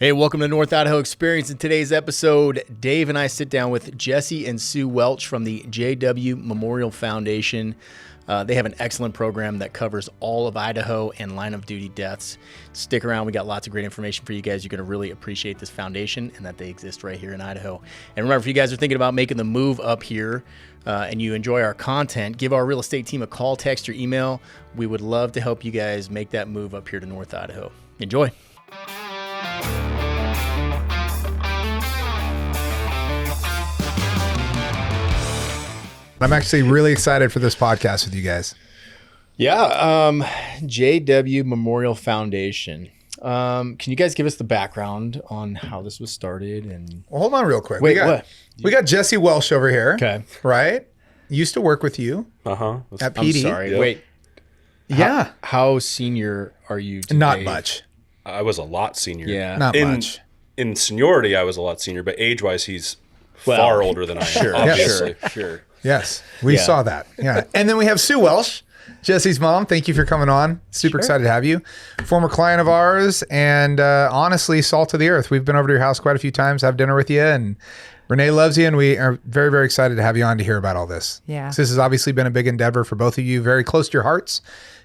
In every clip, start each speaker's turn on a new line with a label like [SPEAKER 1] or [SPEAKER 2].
[SPEAKER 1] Hey, welcome to North Idaho Experience. In today's episode, Dave and I sit down with Jesse and Sue Welch from the JW Memorial Foundation. They have an excellent program that covers all of Idaho and line of duty deaths. Stick around. We got lots of great information for you guys. You're going to really appreciate this foundation and that they exist right here in Idaho. And remember, if you guys are thinking about making the move up here and you enjoy our content, give our real estate team a call, text, or email. We would love to help you guys make that move up here to North Idaho. Enjoy.
[SPEAKER 2] I'm actually really excited for this podcast with you guys.
[SPEAKER 1] Yeah, JW Memorial Foundation. Can you guys give us the background on how this was started? And
[SPEAKER 2] Well, hold on real quick.
[SPEAKER 1] Wait,
[SPEAKER 2] what? We got Jesse Welch over here.
[SPEAKER 1] Okay.
[SPEAKER 2] Right? Used to work with you at
[SPEAKER 1] I'm
[SPEAKER 2] PD.
[SPEAKER 1] sorry.
[SPEAKER 3] Yep.
[SPEAKER 1] Wait.
[SPEAKER 2] Yeah.
[SPEAKER 1] How senior are you today?
[SPEAKER 2] Not much.
[SPEAKER 3] I was a lot senior.
[SPEAKER 1] Yeah.
[SPEAKER 2] Not
[SPEAKER 3] in,
[SPEAKER 2] much.
[SPEAKER 3] In seniority, I was a lot senior, but age-wise, he's far older than I am,
[SPEAKER 1] Sure,
[SPEAKER 3] obviously.
[SPEAKER 1] sure.
[SPEAKER 2] Yes. We saw that. Yeah. And then we have Sue Welch, Jesse's mom. Thank you for coming on. Super excited to have you. Former client of ours and honestly, salt of the earth. We've been over to your house quite a few times, have dinner with you, and Renee loves you, and we are very, very excited to have you on to hear about all this.
[SPEAKER 4] Yeah.
[SPEAKER 2] So this has obviously been a big endeavor for both of you, very close to your hearts.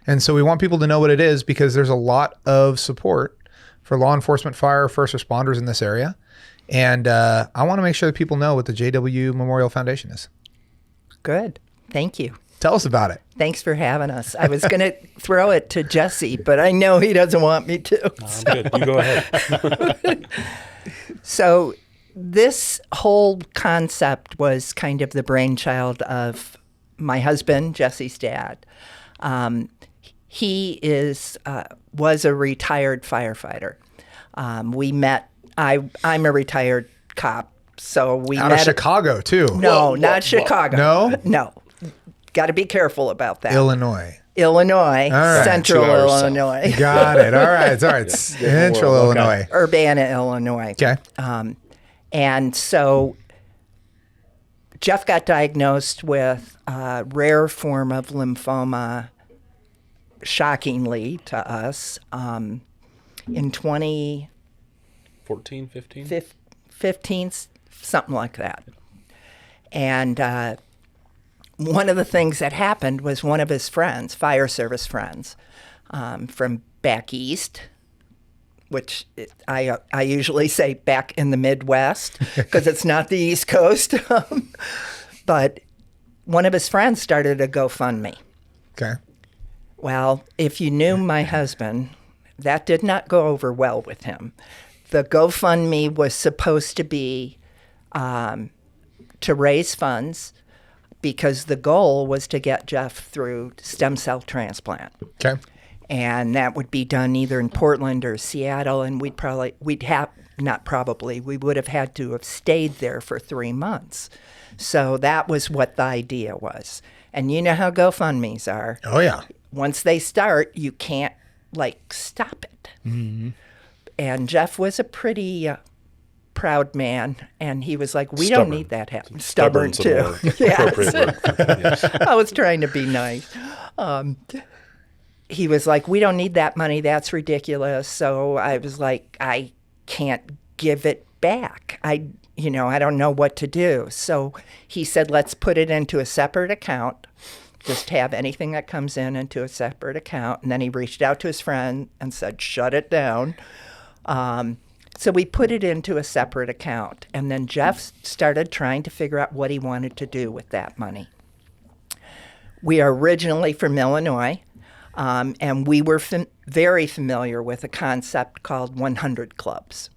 [SPEAKER 2] And so we want people to know what it is because there's a lot of support for law enforcement, fire, first responders in this area. And I want to make sure that people know what the JW Memorial Foundation is.
[SPEAKER 4] Good. Thank you.
[SPEAKER 2] Tell us about it.
[SPEAKER 4] Thanks for having us. I was going to throw it to Jesse, but I know he doesn't want me to.
[SPEAKER 3] I'm good. You go ahead.
[SPEAKER 4] So this whole concept was kind of the brainchild of my husband, Jesse's dad. He was a retired firefighter. We met. I'm a retired cop, so we
[SPEAKER 2] Out
[SPEAKER 4] met
[SPEAKER 2] of Chicago, too.
[SPEAKER 4] No, not Chicago.
[SPEAKER 2] No?
[SPEAKER 4] No. Got to be careful about that.
[SPEAKER 2] Illinois.
[SPEAKER 4] Illinois,
[SPEAKER 2] right.
[SPEAKER 4] Central
[SPEAKER 3] 2 hours south.
[SPEAKER 4] Illinois,
[SPEAKER 2] Got it. All right. It's all right. Central Illinois.
[SPEAKER 4] Urbana, Illinois.
[SPEAKER 2] Okay.
[SPEAKER 4] And so Jeff got diagnosed with a rare form of lymphoma, shockingly to us, in
[SPEAKER 3] 14, 15?
[SPEAKER 4] 2015, something like that. And one of the things that happened was one of his friends, fire service friends, from back east, which I usually say back in the Midwest because it's not the East Coast. But one of his friends started a GoFundMe.
[SPEAKER 2] Okay.
[SPEAKER 4] Well, if you knew my husband, that did not go over well with him. The GoFundMe was supposed to be to raise funds because the goal was to get Jeff through stem cell transplant.
[SPEAKER 2] Okay.
[SPEAKER 4] And that would be done either in Portland or Seattle, and we would have had to have stayed there for 3 months. So that was what the idea was. And you know how GoFundMes are.
[SPEAKER 2] Oh, yeah.
[SPEAKER 4] Once they start, you can't, stop it.
[SPEAKER 2] Mm-hmm.
[SPEAKER 4] And Jeff was a pretty proud man, and he was like, we don't need that happen. Stubborn, too. Yes.
[SPEAKER 3] Yes.
[SPEAKER 4] I was trying to be nice. He was like, we don't need that money. That's ridiculous. So I was like, I can't give it back. I don't know what to do. So he said, let's put it into a separate account. Just have anything that comes in into a separate account. And then he reached out to his friend and said, shut it down. So we put it into a separate account. And then Jeff started trying to figure out what he wanted to do with that money. We are originally from Illinois, and we were very familiar with a concept called 100 clubs,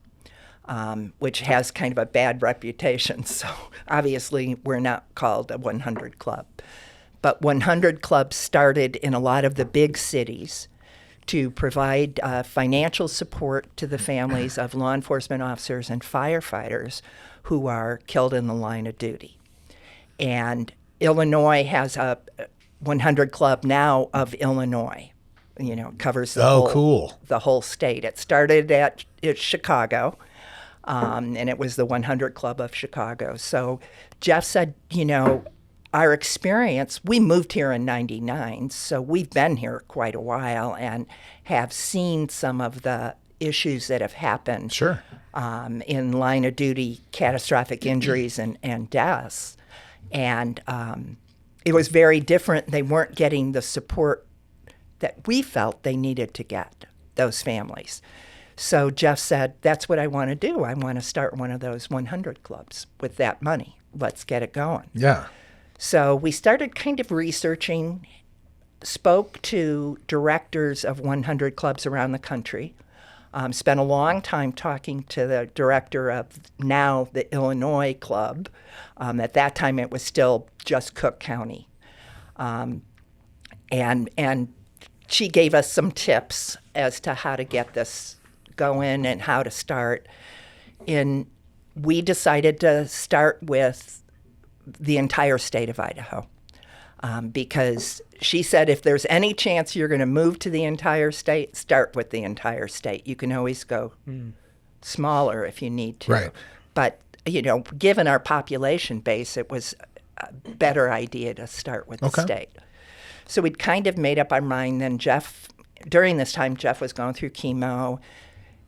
[SPEAKER 4] which has kind of a bad reputation. So obviously we're not called a 100 club. But 100 clubs started in a lot of the big cities to provide financial support to the families of law enforcement officers and firefighters who are killed in the line of duty. And Illinois has a 100 Club now of Illinois. Covers the whole state. It started at Chicago, and it was the 100 Club of Chicago. So Jeff said, our experience, we moved here in 99, so we've been here quite a while and have seen some of the issues that have happened
[SPEAKER 2] Sure.
[SPEAKER 4] in line of duty, catastrophic injuries and deaths. And it was very different. They weren't getting the support that we felt they needed to get, those families. So Jeff said, that's what I want to do. I want to start one of those 100 clubs with that money. Let's get it going.
[SPEAKER 2] Yeah.
[SPEAKER 4] So we started kind of researching, spoke to directors of 100 clubs around the country, spent a long time talking to the director of now the Illinois club. At that time, it was still just Cook County. And she gave us some tips as to how to get this going and how to start. We decided to start with the entire state of Idaho because she said if there's any chance you're going to move to the entire state, start with the entire state. You can always go smaller if you need to.
[SPEAKER 2] Right.
[SPEAKER 4] But, given our population base, it was a better idea to start with the state. So we'd kind of made up our mind. Then during this time, Jeff was going through chemo.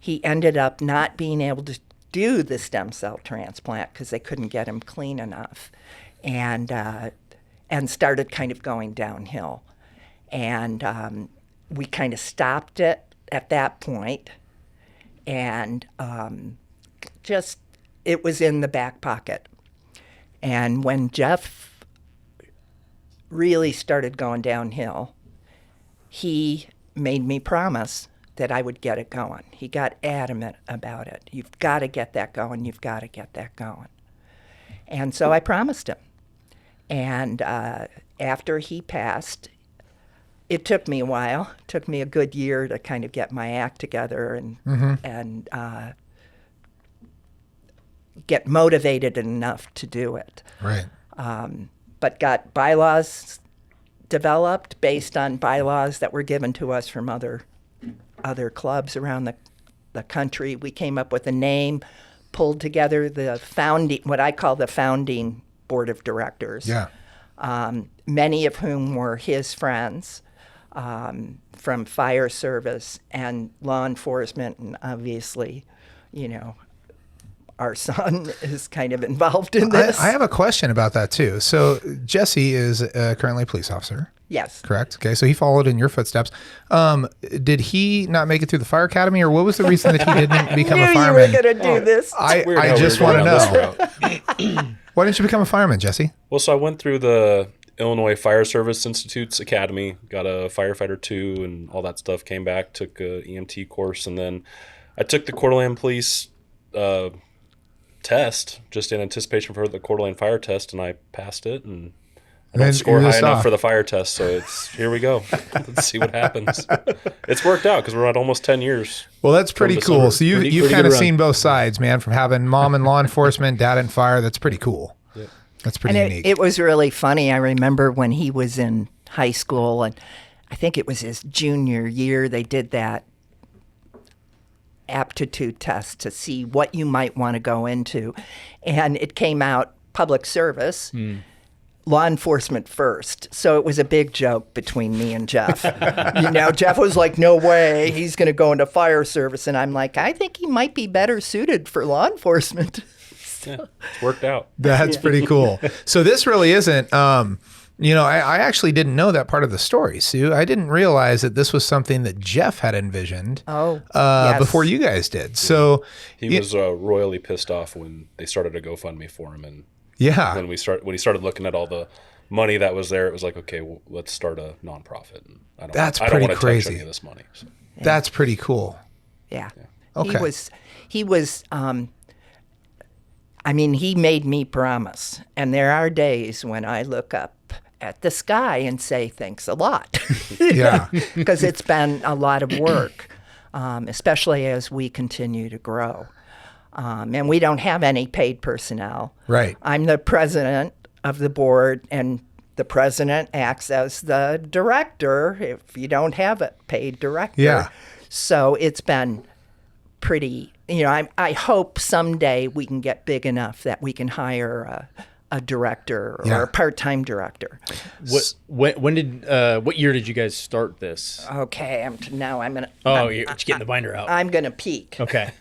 [SPEAKER 4] He ended up not being able to do the stem cell transplant because they couldn't get him clean enough, and started kind of going downhill. And we kind of stopped it at that point, and it was in the back pocket. And when Jeff really started going downhill, he made me promise that I would get it going. He got adamant about it. You've got to get that going. You've got to get that going. And so I promised him. And after he passed, it took me a while. It took me a good year to kind of get my act together and get motivated enough to do it.
[SPEAKER 2] Right.
[SPEAKER 4] But got bylaws developed based on bylaws that were given to us from other clubs around the country. We came up with a name, pulled together what I call the founding board of directors.
[SPEAKER 2] Yeah.
[SPEAKER 4] Many of whom were his friends from fire service and law enforcement, and obviously, our son is kind of involved in this.
[SPEAKER 2] I have a question about that too. So Jesse is currently a police officer.
[SPEAKER 4] Yes.
[SPEAKER 2] Correct. Okay. So he followed in your footsteps. Did he not make it through the fire academy, or what was the reason that he didn't become a fireman?
[SPEAKER 4] You were going to do this.
[SPEAKER 2] I just want to know. Why didn't you become a fireman, Jesse?
[SPEAKER 3] Well, so I went through the Illinois Fire Service Institute's academy, got a Firefighter 2 and all that stuff, came back, took a EMT course, and then I took the Coeur d'Alene Police test just in anticipation for the Coeur d'Alene fire test, and I passed it, and I don't score high enough for the fire test, so here we go. Let's see what happens. It's worked out because we're at almost 10 years.
[SPEAKER 2] Well, that's pretty cool. So you've kind of seen both sides, man, from having mom in law enforcement, dad in fire. That's pretty cool. Yeah. That's pretty unique.
[SPEAKER 4] It was really funny. I remember when he was in high school, and I think it was his junior year, they did that aptitude test to see what you might want to go into. And it came out public service. Law enforcement first. So it was a big joke between me and Jeff. Jeff was like, no way, he's going to go into fire service. And I'm like, I think he might be better suited for law enforcement.
[SPEAKER 3] Yeah, it's worked out.
[SPEAKER 2] That's pretty cool. So this really isn't, I actually didn't know that part of the story, Sue. I didn't realize that this was something that Jeff had envisioned
[SPEAKER 4] yes.
[SPEAKER 2] before you guys did. So
[SPEAKER 3] he was royally pissed off when they started a GoFundMe for him, and when he started looking at all the money that was there, it was like, okay, well, let's start a nonprofit. And I don't want to touch any of this money. So.
[SPEAKER 2] Yeah. That's pretty cool.
[SPEAKER 4] Yeah.
[SPEAKER 2] Okay.
[SPEAKER 4] He was. He made me promise, and there are days when I look up at the sky and say thanks a lot.
[SPEAKER 2] Yeah.
[SPEAKER 4] Because it's been a lot of work, especially as we continue to grow. And we don't have any paid personnel.
[SPEAKER 2] Right.
[SPEAKER 4] I'm the president of the board, and the president acts as the director if you don't have a paid director.
[SPEAKER 2] Yeah.
[SPEAKER 4] So it's been pretty, I hope someday we can get big enough that we can hire a director or a part-time director.
[SPEAKER 1] What year did you guys start this?
[SPEAKER 4] Okay, I'm gonna.
[SPEAKER 1] Oh, you're getting the binder out.
[SPEAKER 4] I'm gonna peek.
[SPEAKER 1] Okay.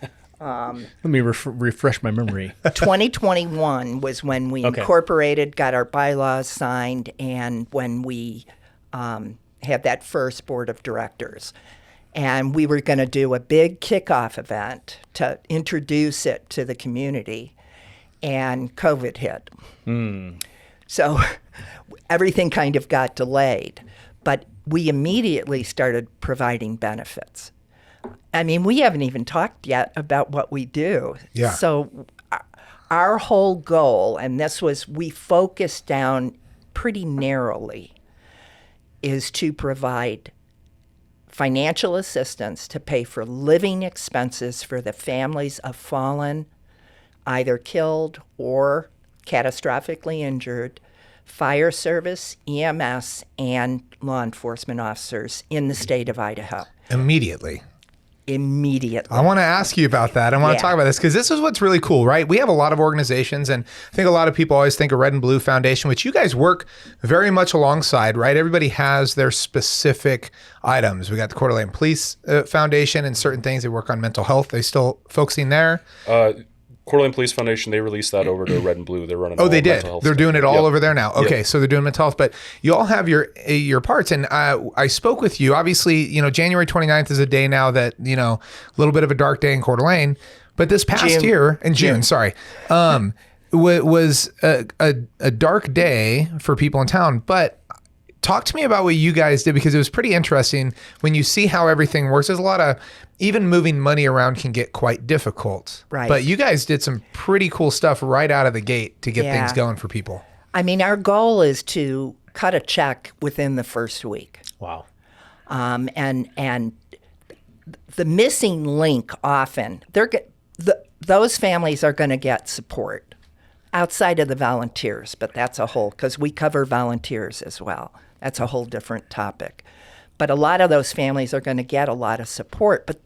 [SPEAKER 1] Let me refresh my memory.
[SPEAKER 4] 2021 was when we incorporated, got our bylaws signed, and when we had that first board of directors. And we were going to do a big kickoff event to introduce it to the community, and COVID hit. So everything kind of got delayed. But we immediately started providing benefits. I mean, we haven't even talked yet about what we do.
[SPEAKER 2] Yeah.
[SPEAKER 4] So our whole goal, and this was, we focused down pretty narrowly, is to provide financial assistance to pay for living expenses for the families of fallen, either killed or catastrophically injured, fire service, EMS, and law enforcement officers in the state of Idaho.
[SPEAKER 2] Immediately.
[SPEAKER 4] I
[SPEAKER 2] want to ask you about that. I want to talk about this because this is what's really cool, right? We have a lot of organizations, and I think a lot of people always think of Red and Blue Foundation, which you guys work very much alongside, right? Everybody has their specific items. We got the Coeur d'Alene Police Foundation and certain things. They work on mental health. They still focusing there?
[SPEAKER 3] Coeur d'Alene Police Foundation, they released that over to Red and Blue. They're running.
[SPEAKER 2] Oh, they did. They're doing it all over there now. Okay, so they're doing mental health, but you all have your parts. And I spoke with you. Obviously, January 29th is a day now that a little bit of a dark day in Coeur d'Alene. But this past year in June, was a dark day for people in town. But talk to me about what you guys did, because it was pretty interesting when you see how everything works. There's a lot of, even moving money around can get quite difficult.
[SPEAKER 4] Right.
[SPEAKER 2] But you guys did some pretty cool stuff right out of the gate to get things going for people.
[SPEAKER 4] I mean, our goal is to cut a check within the first week.
[SPEAKER 1] Wow.
[SPEAKER 4] And the missing link often, those families are going to get support outside of the volunteers, but that's a whole, because we cover volunteers as well. That's a whole different topic. But a lot of those families are going to get a lot of support, but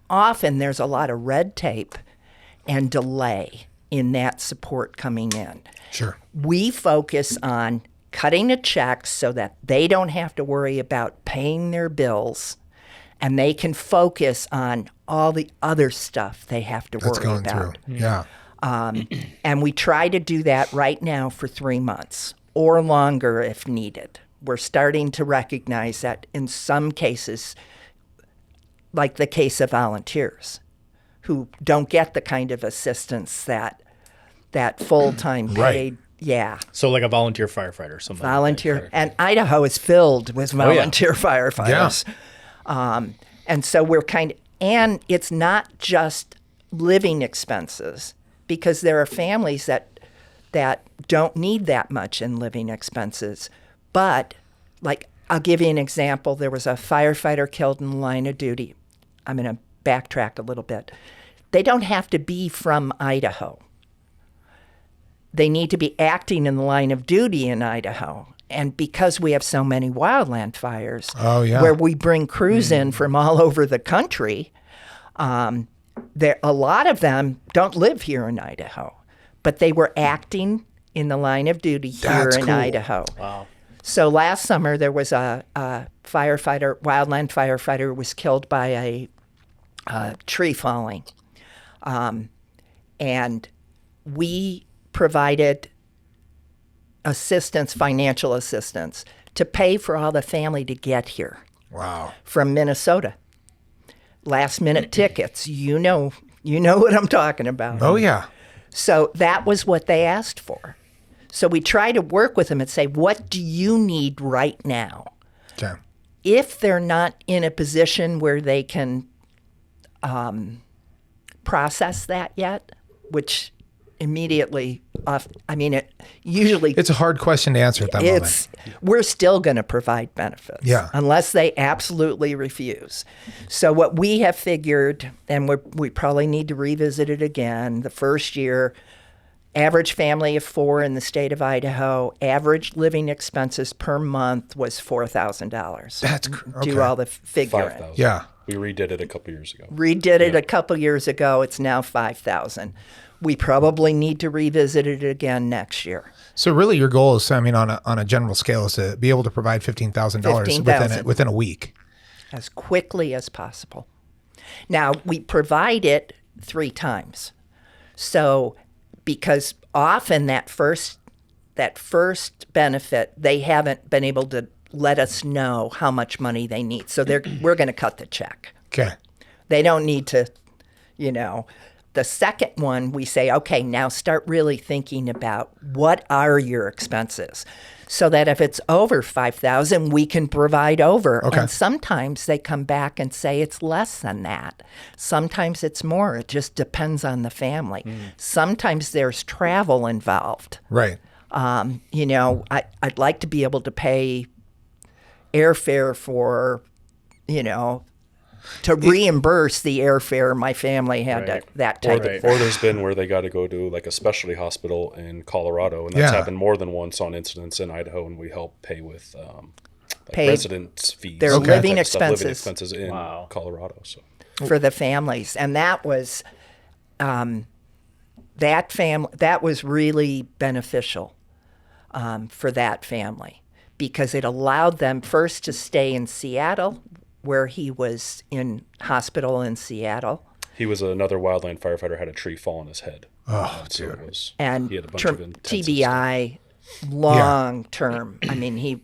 [SPEAKER 4] often there's a lot of red tape and delay in that support coming in.
[SPEAKER 2] Sure.
[SPEAKER 4] We focus on cutting a check so that they don't have to worry about paying their bills, and they can focus on all the other stuff they have to worry about.
[SPEAKER 2] Yeah.
[SPEAKER 4] And we try to do that right now for 3 months or longer if needed. We're starting to recognize that in some cases, like the case of volunteers who don't get the kind of assistance that full-time paid. Yeah.
[SPEAKER 1] So like a volunteer firefighter. Something
[SPEAKER 4] volunteer.
[SPEAKER 1] Like
[SPEAKER 4] and Idaho is filled with volunteer firefighters.
[SPEAKER 2] Yeah.
[SPEAKER 4] And so we're and it's not just living expenses, because there are families that don't need that much in living expenses. But, like, I'll give you an example. There was a firefighter killed in the line of duty. I'm going to backtrack a little bit. They don't have to be from Idaho. They need to be acting in the line of duty in Idaho. And because we have so many wildland fires, where we bring crews in from all over the country, a lot of them don't live here in Idaho, but they were acting in the line of duty here in Idaho. Wow. So last summer there was a firefighter, wildland firefighter, was killed by a tree falling. And we provided assistance, financial assistance, to pay for all the family to get here.
[SPEAKER 2] Wow.
[SPEAKER 4] From Minnesota. Last minute tickets. You know what I'm talking about.
[SPEAKER 2] Oh, yeah.
[SPEAKER 4] So that was what they asked for. So we try to work with them and say, what do you need right now?
[SPEAKER 2] Okay.
[SPEAKER 4] If they're not in a position where they can process that yet, which immediately, usually...
[SPEAKER 2] It's a hard question to answer at that moment.
[SPEAKER 4] We're still going to provide benefits.
[SPEAKER 2] Yeah.
[SPEAKER 4] Unless they absolutely refuse. So what we have figured, and we probably need to revisit it again, the first year, average family of 4 in the state of Idaho, average living expenses per month was $4,000.
[SPEAKER 2] That's okay.
[SPEAKER 4] Do all the figuring.
[SPEAKER 3] 5,000.
[SPEAKER 2] Yeah.
[SPEAKER 3] We redid it a couple years ago.
[SPEAKER 4] It a couple years ago. It's now $5,000. we probably need to revisit it again next year.
[SPEAKER 2] So really your goal is, I mean, on a general scale, is to be able to provide $15,000 within a week.
[SPEAKER 4] As quickly as possible. Now, we provide it 3 times. So, because often that first benefit, they haven't been able to let us know how much money they need. So we're going to cut the check.
[SPEAKER 2] Okay.
[SPEAKER 4] They don't need to, The second one, we say, okay, now start really thinking about what are your expenses, so that if it's over $5,000, we can provide over.
[SPEAKER 2] Okay.
[SPEAKER 4] And sometimes they come back and say it's less than that. Sometimes it's more. It just depends on the family. Sometimes there's travel involved.
[SPEAKER 2] Right.
[SPEAKER 4] I'd like to be able to pay airfare for, to reimburse the airfare my family had that type of.
[SPEAKER 3] Or there's been where they got to go to like a specialty hospital in Colorado, and that's happened more than once on incidents in Idaho, and we help pay with residence fees.
[SPEAKER 4] Their living expenses
[SPEAKER 3] in Colorado. So
[SPEAKER 4] for the families, and that was that was really beneficial for that family, because it allowed them first to stay in Seattle, where he was in hospital in Seattle.
[SPEAKER 3] He was another Wildland firefighter, had a tree fall on his head.
[SPEAKER 2] Oh,
[SPEAKER 3] so
[SPEAKER 2] dude.
[SPEAKER 3] it was,
[SPEAKER 4] and
[SPEAKER 3] he had a bunch of
[SPEAKER 4] TBI, long term. I mean,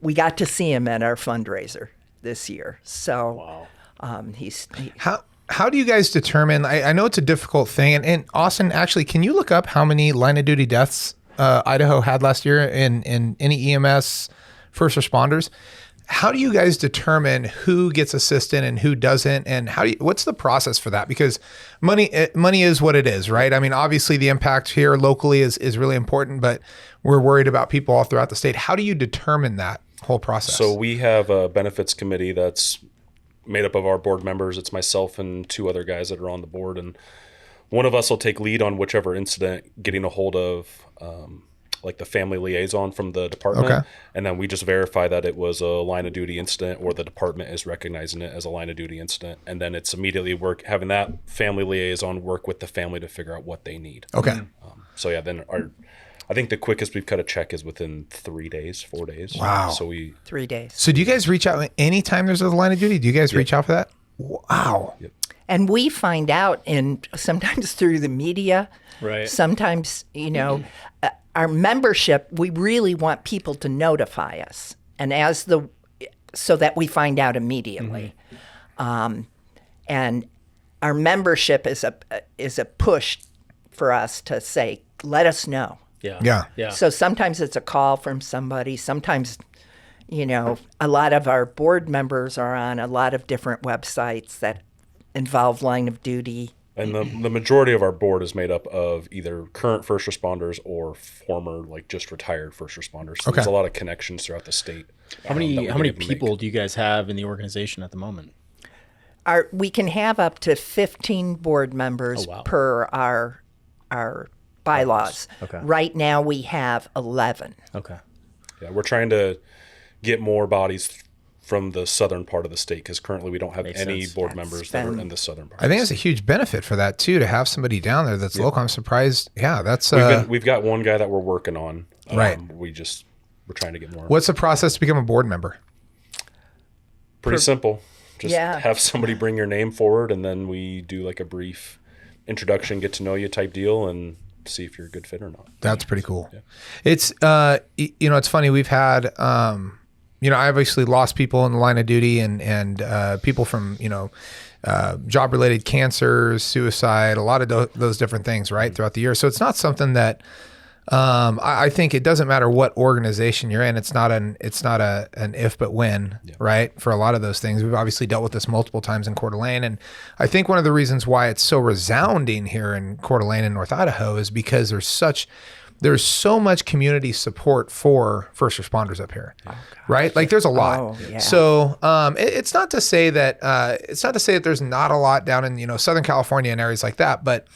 [SPEAKER 4] we got to see him at our fundraiser this year. So
[SPEAKER 2] How do you guys determine, I know it's a difficult thing, and Austin, actually, can you look up how many line of duty deaths Idaho had last year in any EMS first responders? How do you guys determine who gets assisted and who doesn't, and what's the process for that? Because money is what it is, right? I mean, obviously the impact here locally is really important, but we're worried about people all throughout the state. How do you determine that whole process?
[SPEAKER 3] So we have a benefits committee that's made up of our board members. It's myself and 2 other guys that are on the board, and one of us will take lead on whichever incident, getting a hold of like the family liaison from the department, and then we just verify that it was a line of duty incident, or the department is recognizing it as a line of duty incident, and then it's immediately having that family liaison work with the family to figure out what they need.
[SPEAKER 2] Okay.
[SPEAKER 3] Then I think the quickest we've cut a check is within 3 days, 4 days.
[SPEAKER 2] Wow.
[SPEAKER 3] So
[SPEAKER 4] 3 days.
[SPEAKER 2] So do you guys reach out anytime there's a line of duty? Do you guys reach out for that? Wow.
[SPEAKER 3] Yep.
[SPEAKER 4] And we find out sometimes through the media.
[SPEAKER 1] Right.
[SPEAKER 4] Sometimes, our membership, we really want people to notify us, and so that we find out immediately. And our membership is a push for us to say, let us know.
[SPEAKER 2] Yeah.
[SPEAKER 4] So sometimes it's a call from somebody. Sometimes, a lot of our board members are on a lot of different websites that involve line of duty.
[SPEAKER 3] And the majority of our board is made up of either current first responders or former, like just retired first responders. So there's a lot of connections throughout the state.
[SPEAKER 1] How many people do you guys have in the organization at the moment?
[SPEAKER 4] We can have up to 15 board members per our bylaws.
[SPEAKER 1] Okay.
[SPEAKER 4] Right now we have 11.
[SPEAKER 1] Okay.
[SPEAKER 3] Yeah, we're trying to get more bodies from the southern part of the state, because currently we don't have any board members that are in the southern part.
[SPEAKER 2] I think it's a huge benefit for that too, to have somebody down there that's local. I'm surprised. Yeah, that's
[SPEAKER 3] we've got one guy that we're working on.
[SPEAKER 2] Right.
[SPEAKER 3] We're trying to get more.
[SPEAKER 2] What's the process to become a board member?
[SPEAKER 3] Pretty simple. Just have somebody bring your name forward, and then we do like a brief introduction, get to know you type deal, and see if you're a good fit or not. That's
[SPEAKER 2] pretty cool. Yeah. It's it's funny. We've had I obviously lost people in the line of duty, and people from job related cancers, suicide, a lot of those different things, right, throughout the year. So it's not something that I think it doesn't matter what organization you're in. It's not an if but when, right? For a lot of those things, we've obviously dealt with this multiple times in Coeur d'Alene, and I think one of the reasons why it's so resounding here in Coeur d'Alene and North Idaho is because there's so much community support for first responders up here, right? Like there's a lot.
[SPEAKER 4] Oh, yeah.
[SPEAKER 2] So it's not to say that there's not a lot down in Southern California and areas like that, but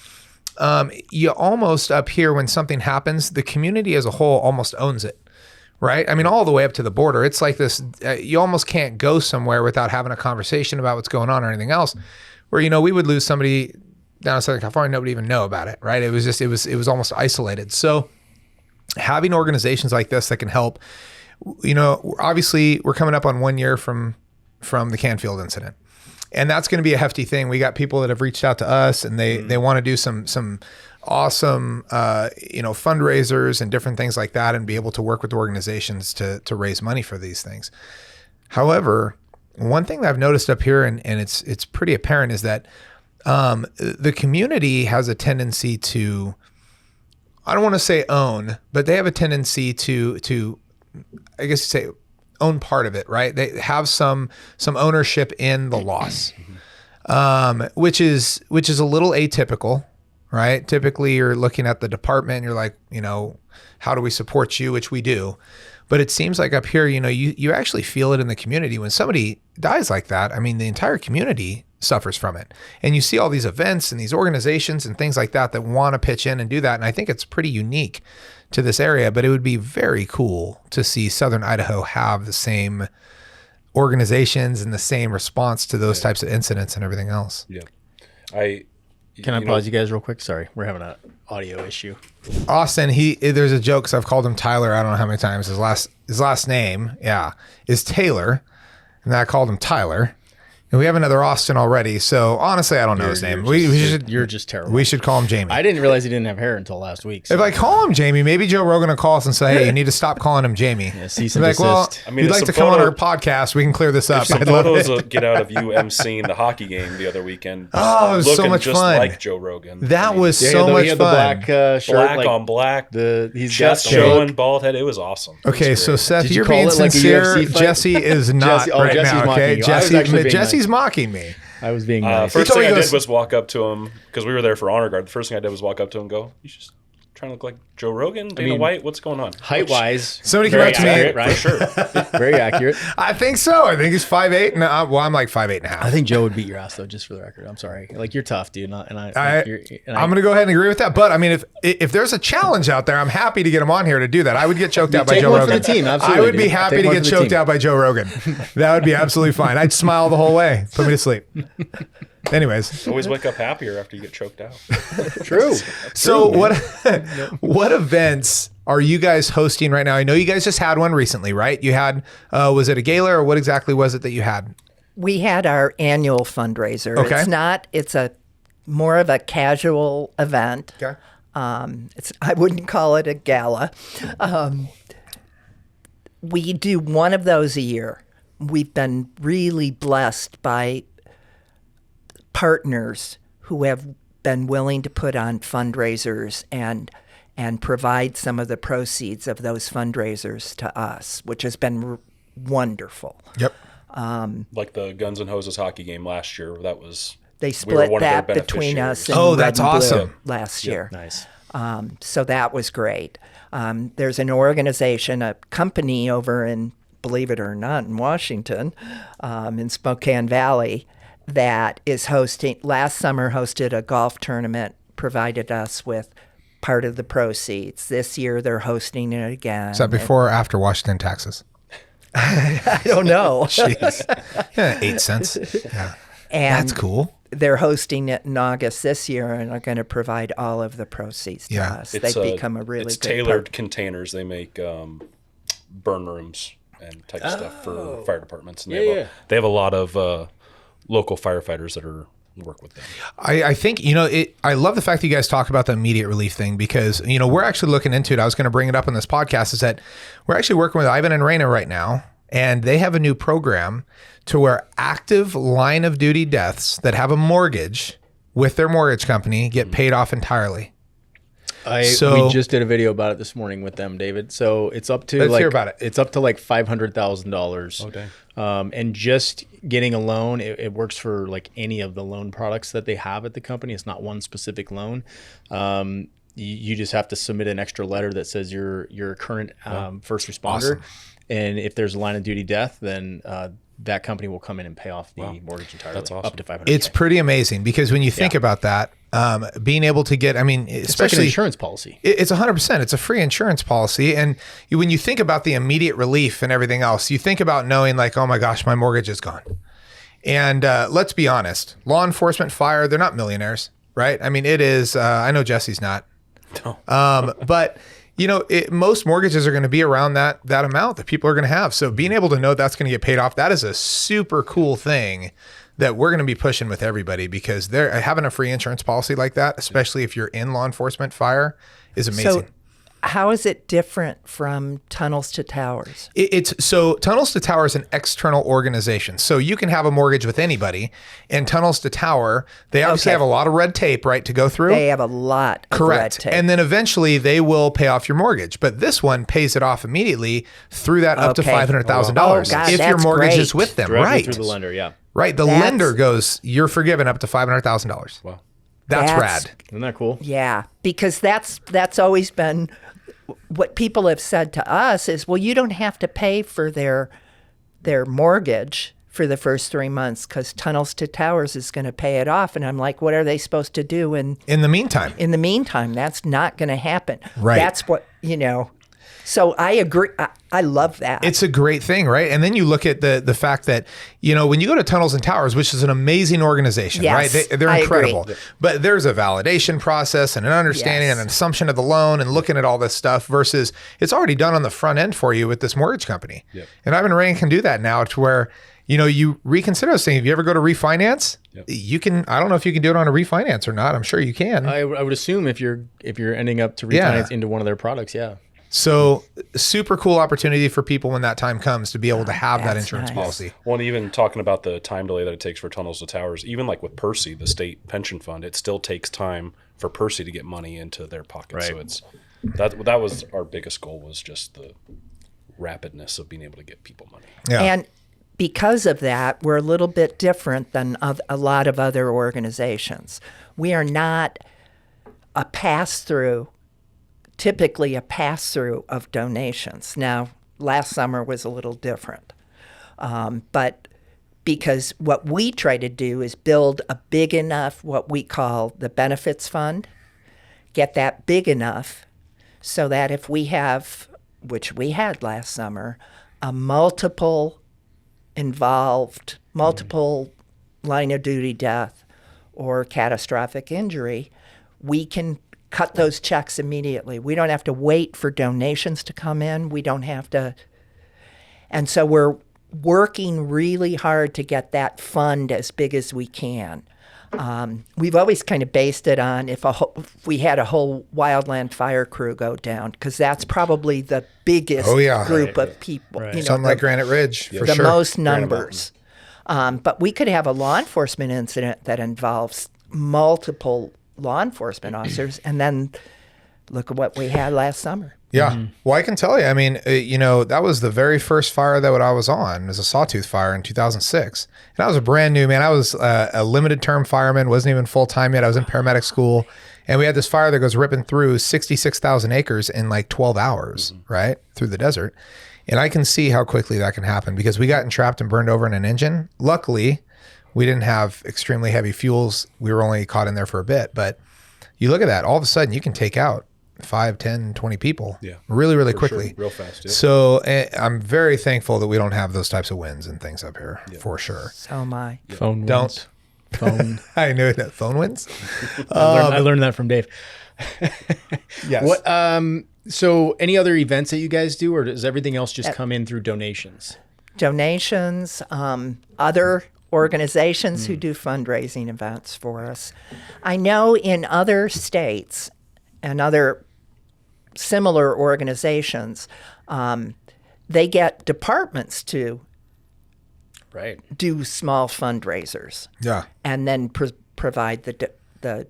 [SPEAKER 2] you almost up here, when something happens, the community as a whole almost owns it, right? I mean, all the way up to the border. It's like this, you almost can't go somewhere without having a conversation about what's going on or anything else. Where, we would lose somebody down in Southern California, nobody even know about it, right? It was almost isolated. So having organizations like this that can help, obviously we're coming up on 1 year from the Canfield incident. And that's going to be a hefty thing. We got people that have reached out to us and they want to do some awesome, fundraisers and different things like that and be able to work with organizations to raise money for these things. However, one thing that I've noticed up here, and it's pretty apparent, is that the community has a tendency to, I don't want to say own, but they have a tendency to I guess you say, own part of it, right? They have some ownership in the loss, which is a little atypical, right? Typically, you're looking at the department, and you're like, how do we support you? Which we do. But it seems like up here, you actually feel it in the community. When somebody dies like that, I mean, the entire community suffers from it. And you see all these events and these organizations and things like that want to pitch in and do that. And I think it's pretty unique to this area, but it would be very cool to see Southern Idaho have the same organizations and the same response to those types of incidents and everything else.
[SPEAKER 3] Yeah.
[SPEAKER 1] Can I pause you guys real quick? Sorry, we're having an audio issue.
[SPEAKER 2] Austin, there's a joke because I've called him Tyler. I don't know how many times. His last name, is Taylor, and I called him Tyler. And we have another Austin already. So honestly, I don't know his name.
[SPEAKER 1] You're just terrible.
[SPEAKER 2] We should call him Jamie.
[SPEAKER 1] I didn't realize he didn't have hair until last week. So.
[SPEAKER 2] If I call him Jamie, maybe Joe Rogan will call us and say, hey, you need to stop calling him Jamie.
[SPEAKER 1] Yeah, cease and desist.
[SPEAKER 2] If you'd like to come on our podcast, we can clear this up.
[SPEAKER 3] Some photos will get out of you emceeing the hockey game the other weekend.
[SPEAKER 2] Oh, it was so much
[SPEAKER 3] just
[SPEAKER 2] fun.
[SPEAKER 3] Like Joe Rogan.
[SPEAKER 2] That was so much fun.
[SPEAKER 1] The black shirt.
[SPEAKER 3] Black on black.
[SPEAKER 1] He's
[SPEAKER 3] chest showing, bald head. It was awesome.
[SPEAKER 2] Okay, so Seth, you're being sincere. Jesse is not right now, okay? Jesse's mocking me.
[SPEAKER 1] I was being nice.
[SPEAKER 3] First thing I did was walk up to him, because we were there for honor guard. The first thing I did was walk up to him and go, "You just trying to look like Joe Rogan, Dana White? What's going on?"
[SPEAKER 1] Height-wise,
[SPEAKER 2] somebody came up to me,
[SPEAKER 1] right? For sure. Very accurate.
[SPEAKER 2] I think so. I think he's 5'8", and I'm like 5'8.5".
[SPEAKER 1] I think Joe would beat your ass though, just for the record. I'm sorry. Like, you're tough, dude. I'm
[SPEAKER 2] going to go ahead and agree with that. But I mean, if there's a challenge out there, I'm happy to get him on here to do that. I would get choked out by Joe Rogan.
[SPEAKER 1] For the team, absolutely,
[SPEAKER 2] I would be happy to get choked out by Joe Rogan. That would be absolutely fine. I'd smile the whole way. Put me to sleep. Anyways,
[SPEAKER 3] always wake up happier after you get choked out.
[SPEAKER 1] True.
[SPEAKER 2] So what events are you guys hosting right now? I know you guys just had one recently, right? You had, was it a gala, or what exactly was it that you had?
[SPEAKER 4] We had our annual fundraiser.
[SPEAKER 2] Okay.
[SPEAKER 4] It's a more of a casual event.
[SPEAKER 2] Okay.
[SPEAKER 4] I wouldn't call it a gala. We do one of those a year. We've been really blessed by partners who have been willing to put on fundraisers and provide some of the proceeds of those fundraisers to us, which has been wonderful.
[SPEAKER 2] Yep.
[SPEAKER 3] Like the Guns N' Hoses hockey game last year.
[SPEAKER 4] They split that between us and
[SPEAKER 2] that's awesome.
[SPEAKER 4] Last year.
[SPEAKER 1] Nice.
[SPEAKER 4] So that was great. There's an organization, a company over in, believe it or not, in Washington, in Spokane Valley, that is last summer hosted a golf tournament, provided us with part of the proceeds. This year they're hosting it again.
[SPEAKER 2] Is that before or after Washington taxes?
[SPEAKER 4] I don't know.
[SPEAKER 2] Jeez. Yeah, 8 cents. Yeah.
[SPEAKER 4] And
[SPEAKER 2] that's cool.
[SPEAKER 4] They're hosting it in August this year and are going to provide all of the proceeds to us. They've become a really good
[SPEAKER 3] tailored containers. They make burn rooms and type stuff for fire departments. And they have a lot of local firefighters that work with them.
[SPEAKER 2] I think, I love the fact that you guys talk about the immediate relief thing, because, we're actually looking into it. I was going to bring it up on this podcast, is that we're actually working with Ivan and Raina right now, and they have a new program to where active line of duty deaths that have a mortgage with their mortgage company get paid off entirely.
[SPEAKER 1] We just did a video about it this morning with them, David. So it's up to
[SPEAKER 2] Let's hear about it.
[SPEAKER 1] It's up to like $500,000.
[SPEAKER 3] Okay.
[SPEAKER 1] And just getting a loan, it works for like any of the loan products that they have at the company. It's not one specific loan. You just have to submit an extra letter that says you're a current first responder.
[SPEAKER 2] Awesome.
[SPEAKER 1] And if there's a line of duty death, then that company will come in and pay off the mortgage entirely.
[SPEAKER 3] That's awesome.
[SPEAKER 1] Up to $500,000.
[SPEAKER 2] It's pretty amazing, because when you think about that, being able to get,
[SPEAKER 1] it's like an insurance policy.
[SPEAKER 2] It's 100%. It's a free insurance policy. And when you think about the immediate relief and everything else, you think about knowing like, oh my gosh, my mortgage is gone. And let's be honest, law enforcement, fire, they're not millionaires. right? I mean, it is, I know Jesse's not, but most mortgages are going to be around that amount that people are going to have. So being able to know that's going to get paid off, that is a super cool thing that we're going to be pushing with everybody, because they're having a free insurance policy like that, especially if you're in law enforcement fire, is amazing.
[SPEAKER 4] So how is it different from Tunnels to Towers?
[SPEAKER 2] So Tunnels to Tower is an external organization. So you can have a mortgage with anybody, and Tunnels to Tower, they obviously have a lot of red tape, right, to go through.
[SPEAKER 4] They have a lot of red tape.
[SPEAKER 2] And then eventually they will pay off your mortgage. But this one pays it off immediately through that up to $500,000 if your mortgage is with them.
[SPEAKER 1] Directly
[SPEAKER 2] right.
[SPEAKER 1] through the lender, yeah.
[SPEAKER 2] Right. The lender goes, you're forgiven up to $500,000. Wow. That's rad.
[SPEAKER 1] Isn't that cool?
[SPEAKER 4] Yeah, because that's always been what people have said to us is, well, you don't have to pay for their mortgage for the first 3 months because Tunnels to Towers is going to pay it off. And I'm like, what are they supposed to do in
[SPEAKER 2] the meantime?
[SPEAKER 4] In the meantime, that's not going to happen.
[SPEAKER 2] Right.
[SPEAKER 4] That's what, So I agree. I love that.
[SPEAKER 2] It's a great thing, right? And then you look at the fact that, when you go to Tunnels and Towers, which is an amazing organization, right? They're incredible. But there's a validation process and an understanding and an assumption of the loan and looking at all this stuff versus it's already done on the front end for you with this mortgage company. Yep. And Ivan Rain can do that now to where, you reconsider those things. If you ever go to refinance, you can, I don't know if you can do it on a refinance or not. I'm sure you can.
[SPEAKER 1] I would assume if you're ending up to refinance into one of their products, yeah.
[SPEAKER 2] So super cool opportunity for people when that time comes to be able to have that insurance policy.
[SPEAKER 3] Well, and even talking about the time delay that it takes for Tunnels to Towers, even like with Percy, the state pension fund, it still takes time for Percy to get money into their pocket. Right. So it's that was our biggest goal, was just the rapidness of being able to get people money.
[SPEAKER 4] Yeah. And because of that, we're a little bit different than a lot of other organizations. We are not a pass-through. Typically a pass-through of donations. Now, last summer was a little different. But because what we try to do is build a big enough, what we call the benefits fund, get that big enough so that if we have, which we had last summer, a multiple line of duty death or catastrophic injury, we can cut those checks immediately. We don't have to wait for donations to come in. We don't have to. And so we're working really hard to get that fund as big as we can. We've always kind of based it on if we had a whole Wildland fire crew go down, because that's probably the biggest group of people.
[SPEAKER 2] Right. Something like Granite Ridge, for
[SPEAKER 4] the
[SPEAKER 2] sure.
[SPEAKER 4] The most numbers. But we could have a law enforcement incident that involves multiple law enforcement officers, and then look at what we had last summer.
[SPEAKER 2] Yeah. Mm-hmm. Well, I can tell you, I mean, that was the very first fire that I was on. It was a sawtooth fire in 2006. And I was a brand new, man. I was a limited term fireman, wasn't even full time yet. I was in paramedic school. And we had this fire that goes ripping through 66,000 acres in like 12 hours, right? Through the desert. And I can see how quickly that can happen because we got entrapped and burned over in an engine. Luckily, we didn't have extremely heavy fuels. We were only caught in there for a bit. But you look at that, all of a sudden you can take out 5, 10, 20 people really, really quickly.
[SPEAKER 3] Sure. Real fast. Yeah.
[SPEAKER 2] So I'm very thankful that we don't have those types of winds and things up here for sure.
[SPEAKER 4] So am I.
[SPEAKER 1] Yeah. Phone
[SPEAKER 2] winds. Phone. I knew that. Phone winds?
[SPEAKER 1] I learned that from Dave.
[SPEAKER 2] Yes.
[SPEAKER 1] What? So any other events that you guys do, or does everything else just come in through donations?
[SPEAKER 4] Donations, other organizations who do fundraising events for us. I know in other states and other similar organizations, they get departments to do small fundraisers.
[SPEAKER 2] Yeah.
[SPEAKER 4] And then provide the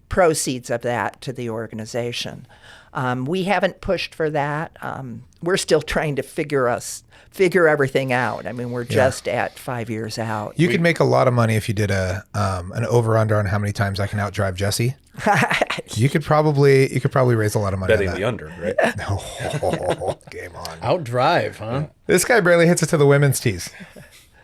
[SPEAKER 4] proceeds of that to the organization. We haven't pushed for that. We're still trying to figure everything out. I mean, we're just at 5 years out.
[SPEAKER 2] You could make a lot of money if you did an over-under on how many times I can outdrive Jesse. You could probably raise a lot of money.
[SPEAKER 3] Betting the under, right?
[SPEAKER 2] Oh, game on.
[SPEAKER 1] Outdrive, huh?
[SPEAKER 2] This guy barely hits it to the women's tees.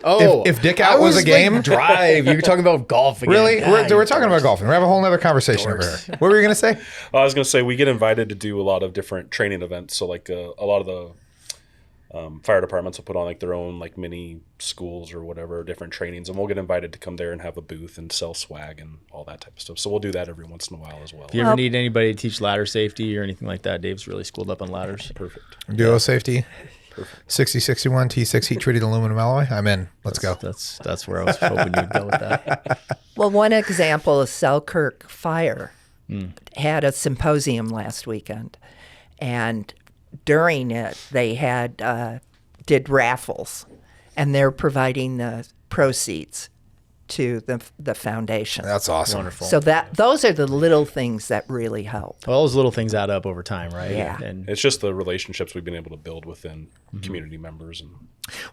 [SPEAKER 1] Oh,
[SPEAKER 2] if Dick Out was a game,
[SPEAKER 1] like drive. You're talking about golf again.
[SPEAKER 2] Really? We're talking about golfing. We have a whole other conversation over here. What were you going to say?
[SPEAKER 3] I was going to say we get invited to do a lot of different training events. So like a lot of Fire departments will put on like their own like mini schools or whatever, different trainings, and we'll get invited to come there and have a booth and sell swag and all that type of stuff. So we'll do that every once in a while as well.
[SPEAKER 1] If you ever need anybody to teach ladder safety or anything like that, Dave's really schooled up on ladders.
[SPEAKER 3] Perfect.
[SPEAKER 2] Duo safety. Perfect. 6061 T6 heat treated aluminum alloy. I'm in. Let's go.
[SPEAKER 1] That's where I was hoping you'd go with that.
[SPEAKER 4] Well, one example is Selkirk Fire had a symposium last weekend, and during it they had did raffles, and they're providing the proceeds to the foundation.
[SPEAKER 2] That's awesome.
[SPEAKER 1] Wonderful.
[SPEAKER 4] So those are the little things that really help.
[SPEAKER 1] Well, those little things add up over time, right?
[SPEAKER 4] Yeah.
[SPEAKER 1] And
[SPEAKER 3] It's just the relationships we've been able to build within community members. And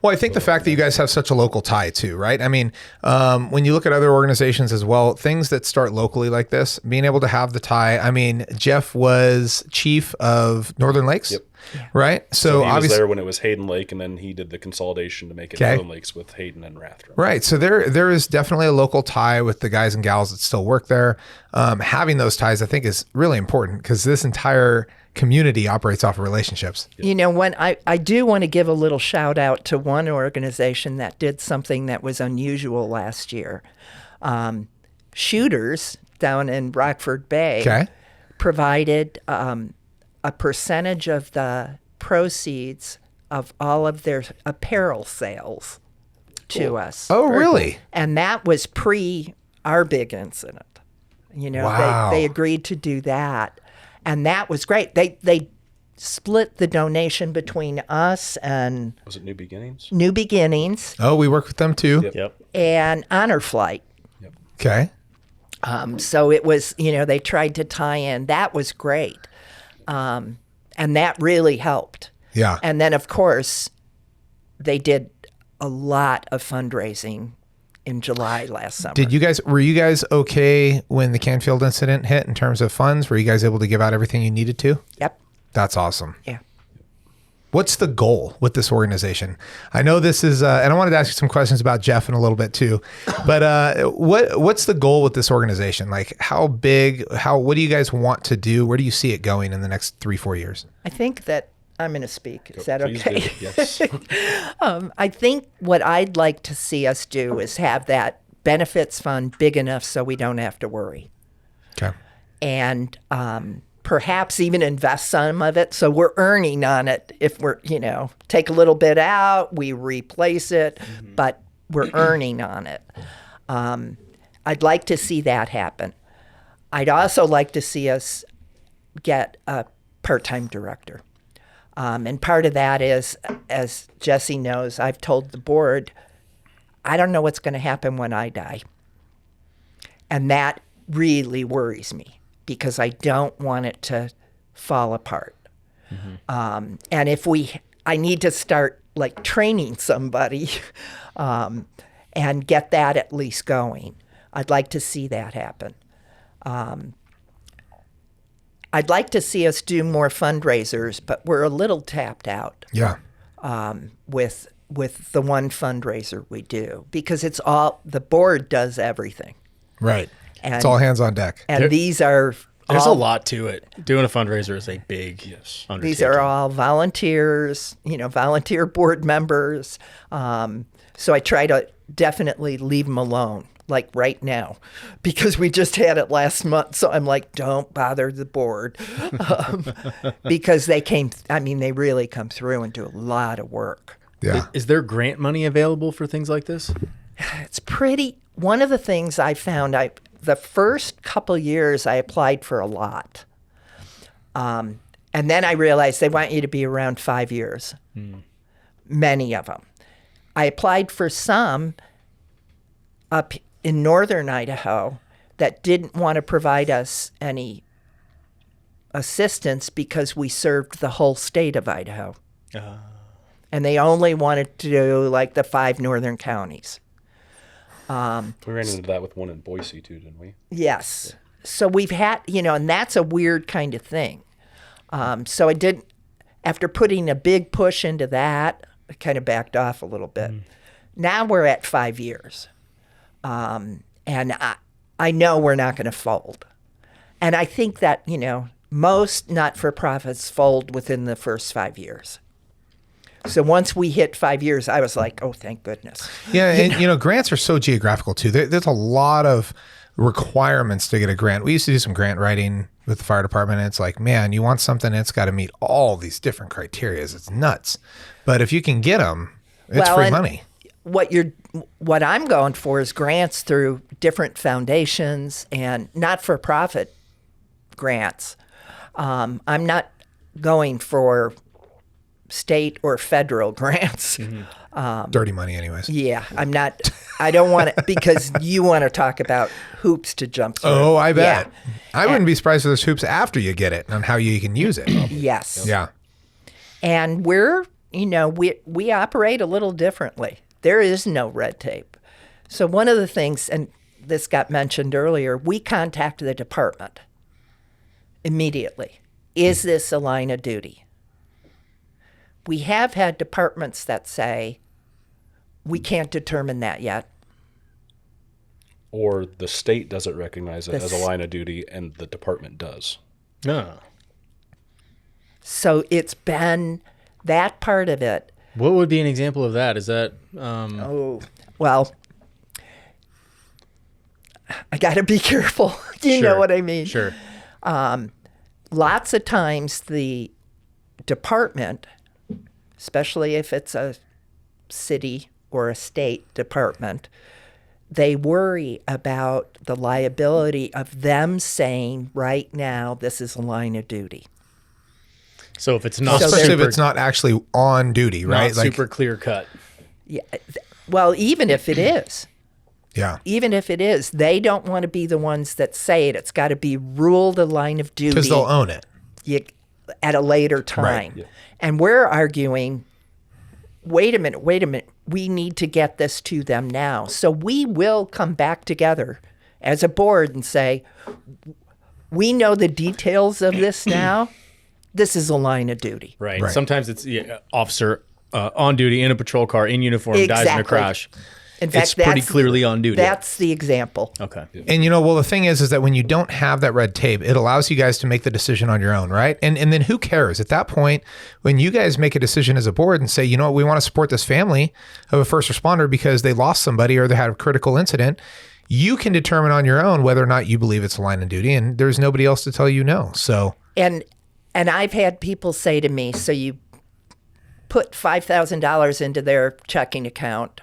[SPEAKER 2] Well, I think the fact that you guys have such a local tie too, right? I mean, when you look at other organizations as well, things that start locally like this, being able to have the tie. I mean, Jeff was chief of Northern Lakes, right? So
[SPEAKER 3] he was
[SPEAKER 2] obviously
[SPEAKER 3] there when it was Hayden Lake, and then he did the consolidation to make it Northern Lakes with Hayden and Rathdrum.
[SPEAKER 2] Right. So there is definitely a local tie with the guys and gals that still work there. Having those ties, I think, is really important because this entire community operates off of relationships.
[SPEAKER 4] You know, when I do want to give a little shout out to one organization that did something that was unusual last year. Shooters down in Rockford Bay provided a percentage of the proceeds of all of their apparel sales to us.
[SPEAKER 2] Oh, really?
[SPEAKER 4] And that was pre our big incident. You know, they agreed to do that. And that was great. They split the donation between us and...
[SPEAKER 3] Was it New Beginnings?
[SPEAKER 4] New Beginnings.
[SPEAKER 2] Oh, we work with them too?
[SPEAKER 1] Yep.
[SPEAKER 4] And Honor Flight.
[SPEAKER 3] Yep.
[SPEAKER 2] Okay.
[SPEAKER 4] So it was, you know, they tried to tie in. That was great. And that really helped.
[SPEAKER 2] Yeah.
[SPEAKER 4] And then, of course, they did a lot of fundraising in July last summer.
[SPEAKER 2] Were you guys okay when the Canfield incident hit in terms of funds? Were you guys able to give out everything you needed to?
[SPEAKER 4] Yep.
[SPEAKER 2] That's awesome.
[SPEAKER 4] Yeah.
[SPEAKER 2] What's the goal with this organization? I know this is, and I wanted to ask you some questions about Jeff in a little bit too, but what's the goal with this organization? Like how big, what do you guys want to do? Where do you see it going in the next 3-4 years?
[SPEAKER 4] I think that I'm going to speak. Is that
[SPEAKER 3] Please
[SPEAKER 4] okay?
[SPEAKER 3] do. Yes.
[SPEAKER 4] I think what I'd like to see us do is have that benefits fund big enough so we don't have to worry.
[SPEAKER 2] Okay.
[SPEAKER 4] And perhaps even invest some of it so we're earning on it. If we're, you know, take a little bit out, we replace it, but we're earning on it. I'd like to see that happen. I'd also like to see us get a part-time director. And part of that is, as Jesse knows, I've told the board, I don't know what's going to happen when I die. And that really worries me because I don't want it to fall apart. And if I need to start like training somebody and get that at least going. I'd like to see that happen. I'd like to see us do more fundraisers, but we're a little tapped out.
[SPEAKER 2] Yeah.
[SPEAKER 4] With the one fundraiser we do because it's all the board does everything.
[SPEAKER 2] Right.
[SPEAKER 4] And,
[SPEAKER 2] it's all hands on deck.
[SPEAKER 4] And these are
[SPEAKER 1] there's a lot to it. Doing a fundraiser is a big undertaking.
[SPEAKER 4] These are all volunteers, you know, volunteer board members. So I try to definitely leave them alone, like right now, because we just had it last month. So I'm like, don't bother the board because they really come through and do a lot of work.
[SPEAKER 2] Yeah.
[SPEAKER 1] Is there grant money available for things like this?
[SPEAKER 4] It's one of the things I found, the first couple years I applied for a lot. And then I realized they want you to be around 5 years, many of them. I applied for some up in northern Idaho that didn't want to provide us any assistance because we served the whole state of Idaho. And they only wanted to do like the 5 northern counties.
[SPEAKER 3] We ran into that with one in Boise too, didn't we?
[SPEAKER 4] Yes. So we've had, you know, and that's a weird kind of thing. So I did, after putting a big push into that, I kind of backed off a little bit. Now we're at 5 years. And I know we're not going to fold. And I think that, you know, most not-for-profits fold within the first 5 years. So once we hit 5 years, I was like, oh, thank goodness.
[SPEAKER 2] Yeah. And, grants are so geographical too. There's a lot of requirements to get a grant. We used to do some grant writing with the fire department. And it's like, man, you want something that's got to meet all these different criteria. It's nuts. But if you can get them, it's free money.
[SPEAKER 4] What I'm going for is grants through different foundations and not-for-profit grants. I'm not going for state or federal grants.
[SPEAKER 2] Dirty money anyways.
[SPEAKER 4] Yeah, I don't want it because you want to talk about hoops to jump through.
[SPEAKER 2] Oh, I bet. Yeah. I wouldn't be surprised if there's hoops after you get it on how you can use it.
[SPEAKER 4] Yes.
[SPEAKER 2] Yeah.
[SPEAKER 4] And we operate a little differently. There is no red tape. So one of the things, and this got mentioned earlier, we contact the department immediately. Is this a line of duty? We have had departments that say, we can't determine that yet.
[SPEAKER 3] Or the state doesn't recognize it as a line of duty and the department does.
[SPEAKER 1] No.
[SPEAKER 4] So it's been that part of it.
[SPEAKER 1] What would be an example of that? Is that...
[SPEAKER 4] Well, I got to be careful. You know what I mean?
[SPEAKER 1] Sure.
[SPEAKER 4] Lots of times the department, especially if it's a city or a state department, they worry about the liability of them saying right now this is a line of duty.
[SPEAKER 1] So if it's not,
[SPEAKER 2] especially if it's not actually on duty, right?
[SPEAKER 1] Not super clear cut.
[SPEAKER 4] Yeah. Well, even if it is.
[SPEAKER 2] Yeah.
[SPEAKER 4] Even if it is, they don't want to be the ones that say it. It's got to be ruled a line of duty.
[SPEAKER 2] Because they'll own it.
[SPEAKER 4] At a later time.
[SPEAKER 2] Right.
[SPEAKER 3] Yeah.
[SPEAKER 4] And we're arguing, wait a minute. We need to get this to them now. So we will come back together as a board and say, we know the details of this now. This is a line of duty.
[SPEAKER 1] Right. Sometimes it's officer on duty in a patrol car in uniform, dies in a crash.
[SPEAKER 4] In fact,
[SPEAKER 1] it's pretty clearly on duty.
[SPEAKER 4] That's the example.
[SPEAKER 1] Okay.
[SPEAKER 2] And the thing is that when you don't have that red tape, it allows you guys to make the decision on your own, right? And then who cares? At that point, when you guys make a decision as a board and say, you know what, we want to support this family of a first responder because they lost somebody or they had a critical incident, you can determine on your own whether or not you believe it's a line of duty, and there's nobody else to tell you no. So.
[SPEAKER 4] And I've had people say to me, so you put $5,000 into their checking account.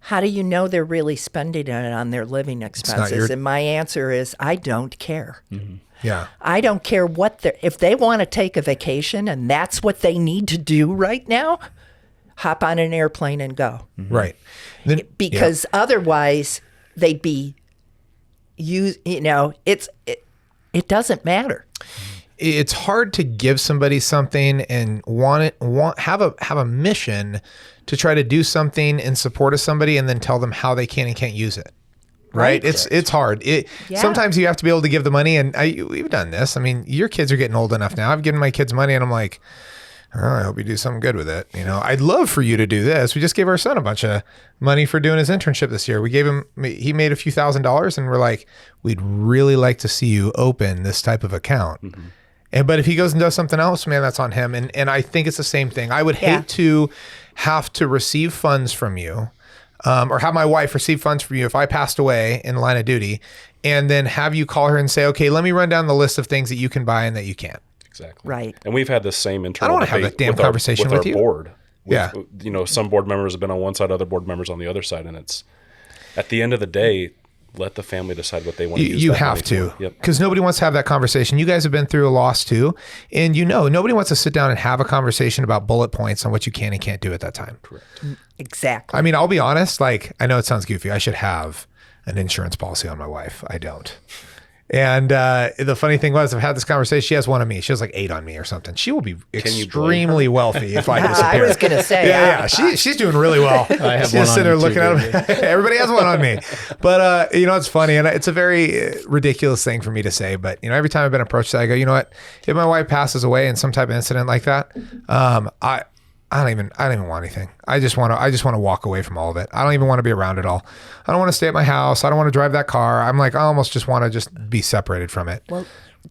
[SPEAKER 4] How do you know they're really spending it on their living expenses? And my answer is, I don't care.
[SPEAKER 2] Mm-hmm. Yeah.
[SPEAKER 4] I don't care if they want to take a vacation and that's what they need to do right now, hop on an airplane and go.
[SPEAKER 2] Mm-hmm. Right.
[SPEAKER 4] Because otherwise they'd be it doesn't matter.
[SPEAKER 2] It's hard to give somebody something and have a mission to try to do something in support of somebody and then tell them how they can and can't use it. Right? It's hard. Sometimes you have to be able to give the money, and we've done this. I mean, your kids are getting old enough now. I've given my kids money and I'm like, oh, I hope you do something good with it. I'd love for you to do this. We just gave our son a bunch of money for doing his internship this year. He made a few $1,000s and we're like, we'd really like to see you open this type of account. Mm-hmm. But if he goes and does something else, man, that's on him. And I think it's the same thing. I would hate to have to receive funds from you or have my wife receive funds from you if I passed away in line of duty and then have you call her and say, okay, let me run down the list of things that you can buy and that you can't.
[SPEAKER 3] Exactly.
[SPEAKER 4] Right.
[SPEAKER 3] And we've had this same internal
[SPEAKER 2] I don't want to have that damn conversation with
[SPEAKER 3] our
[SPEAKER 2] you.
[SPEAKER 3] Board.
[SPEAKER 2] Yeah.
[SPEAKER 3] Some board members have been on one side, other board members on the other side. And it's at the end of the day, let the family decide what they want to use.
[SPEAKER 2] You have to, because nobody wants to have that conversation. You guys have been through a loss too. And nobody wants to sit down and have a conversation about bullet points on what you can and can't do at that time.
[SPEAKER 3] Correct.
[SPEAKER 4] Exactly.
[SPEAKER 2] I mean, I'll be honest, I know it sounds goofy. I should have an insurance policy on my wife. I don't. And the funny thing was, I've had this conversation. She has one on me. She has like 8 on me or something. She will be extremely wealthy if I disappear.
[SPEAKER 4] I was going to say.
[SPEAKER 2] Yeah. She's doing really well.
[SPEAKER 1] I have
[SPEAKER 2] She's
[SPEAKER 1] one
[SPEAKER 2] just sitting there looking
[SPEAKER 1] too,
[SPEAKER 2] at him. Everybody has one on me. But, it's funny. And it's a very ridiculous thing for me to say. But, every time I've been approached, I go, you know what? If my wife passes away in some type of incident like that, I don't even want anything. I just want to walk away from all of it. I don't even want to be around it all. I don't want to stay at my house. I don't want to drive that car. I'm like, I almost just want to just be separated from it.
[SPEAKER 4] Well,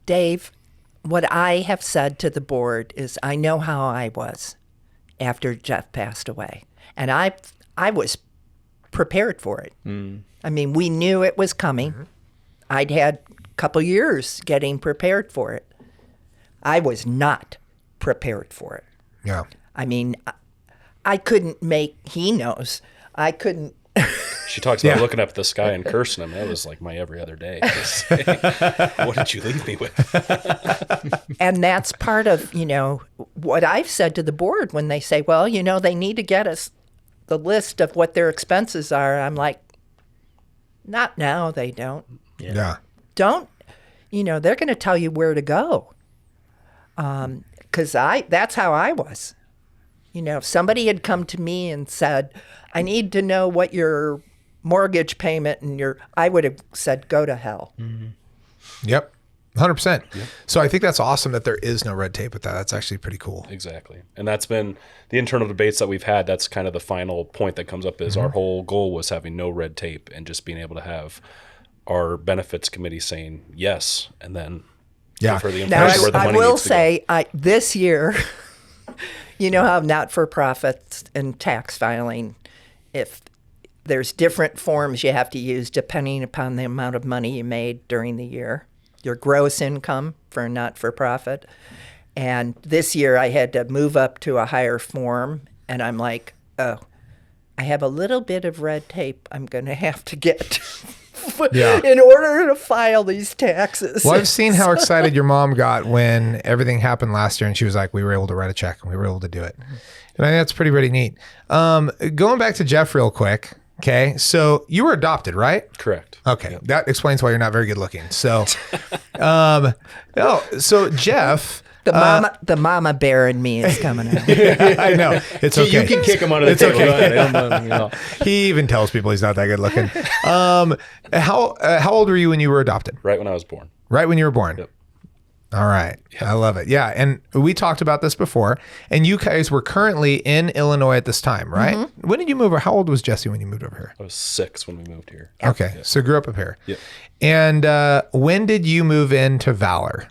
[SPEAKER 4] Dave, what I have said to the board is I know how I was. after Jeff passed away. And I was prepared for it. I mean, we knew it was coming. I'd had a couple years getting prepared for it. I was not prepared for it.
[SPEAKER 2] Yeah.
[SPEAKER 4] I mean, I couldn't he knows, I couldn't.
[SPEAKER 3] She talks about looking up at the sky and cursing him. That was like my every other day. What did you leave me with?
[SPEAKER 4] And that's part of, what I've said to the board when they say, well, they need to get us the list of what their expenses are. I'm like, not now, they don't.
[SPEAKER 2] Yeah.
[SPEAKER 4] Don't, they're going to tell you where to go. Because that's how I was. If somebody had come to me and said, I need to know what your mortgage payment and I would have said, go to hell.
[SPEAKER 2] Mm-hmm. Yep. 100%. Yep. So I think that's awesome that there is no red tape with that. That's actually pretty cool.
[SPEAKER 3] Exactly. And that's been the internal debates that we've had. That's kind of the final point that comes up is our whole goal was having no red tape and just being able to have our benefits committee saying yes. And then for the information where the money
[SPEAKER 4] I will
[SPEAKER 3] needs to
[SPEAKER 4] say this year, how not-for-profits and tax filing, if there's different forms you have to use depending upon the amount of money you made during the year, your gross income for a not-for-profit. And this year I had to move up to a higher form, and I'm like, oh, I have a little bit of red tape I'm going to have to get in order to file these taxes.
[SPEAKER 2] Well, I've seen how excited your mom got when everything happened last year, and she was like, we were able to write a check, and we were able to do it. And I think that's pretty neat. Going back to Jeff real quick, okay, so you were adopted, right?
[SPEAKER 3] Correct.
[SPEAKER 2] Okay, yep. That explains why you're not very good looking. So, so Jeff...
[SPEAKER 4] The mama bear in me is coming out.
[SPEAKER 2] I know. It's okay.
[SPEAKER 1] You can kick him under the table.
[SPEAKER 2] Okay. He even tells people he's not that good looking. How old were you when you were adopted?
[SPEAKER 3] Right when I was born.
[SPEAKER 2] Right when you were born?
[SPEAKER 3] Yep.
[SPEAKER 2] All right. Yep. I love it. Yeah. And we talked about this before. And you guys were currently in Illinois at this time, right? Mm-hmm. When did you move? Or how old was Jesse when you moved over here?
[SPEAKER 3] I was 6 when we moved here.
[SPEAKER 2] Okay. Yep. So grew up here.
[SPEAKER 3] Yep.
[SPEAKER 2] And when did you move into Valor?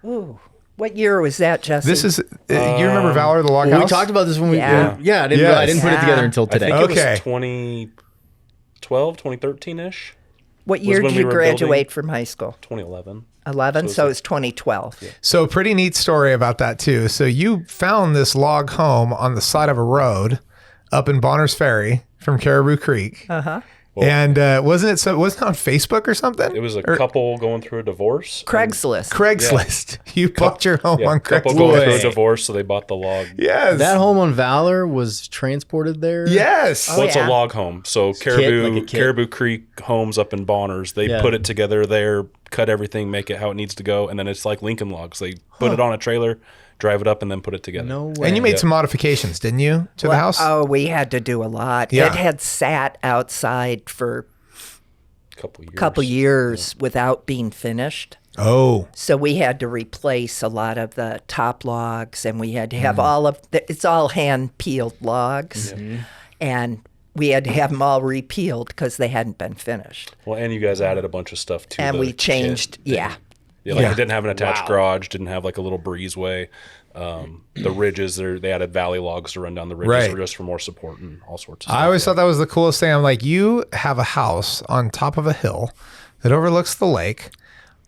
[SPEAKER 4] Ooh. What year was that, Jesse?
[SPEAKER 2] This is, you remember Valor, the log house?
[SPEAKER 1] We talked about this when we, I didn't put it together until today.
[SPEAKER 3] I think it was 2012, 2013-ish.
[SPEAKER 4] What year did you graduate from high school?
[SPEAKER 3] 2011.
[SPEAKER 4] 11, so it's 2012. Yeah.
[SPEAKER 2] So pretty neat story about that too. So you found this log home on the side of a road up in Bonner's Ferry from Caribou Creek.
[SPEAKER 4] Uh-huh.
[SPEAKER 2] Well, and wasn't it on Facebook or something?
[SPEAKER 3] It was a couple going through a divorce.
[SPEAKER 2] Craigslist. Yeah. You bought your home on Craigslist.
[SPEAKER 3] Couple going through a divorce, so they bought the log.
[SPEAKER 2] Yes.
[SPEAKER 1] That home on Valor was transported there?
[SPEAKER 2] Yes.
[SPEAKER 3] Well, it's a log home. So Caribou Creek homes up in Bonners, they put it together there, cut everything, make it how it needs to go, and then it's like Lincoln logs. They put it on a trailer, drive it up, and then put it together.
[SPEAKER 1] No way.
[SPEAKER 2] And you made some modifications, didn't you, to the house?
[SPEAKER 4] Oh, we had to do a lot. Yeah. It had sat outside for a couple years without being finished.
[SPEAKER 2] Oh.
[SPEAKER 4] So we had to replace a lot of the top logs, and we had to have it's all hand-peeled logs. Mm-hmm. And we had to have them all repeeled because they hadn't been finished.
[SPEAKER 3] Well, and you guys added a bunch of stuff too.
[SPEAKER 4] And we changed,
[SPEAKER 3] it didn't have an attached garage, didn't have like a little breezeway. The ridges, they added valley logs to run down the ridges just for more support and all sorts of stuff.
[SPEAKER 2] I always thought that was the coolest thing. I'm like, you have a house on top of a hill that overlooks the lake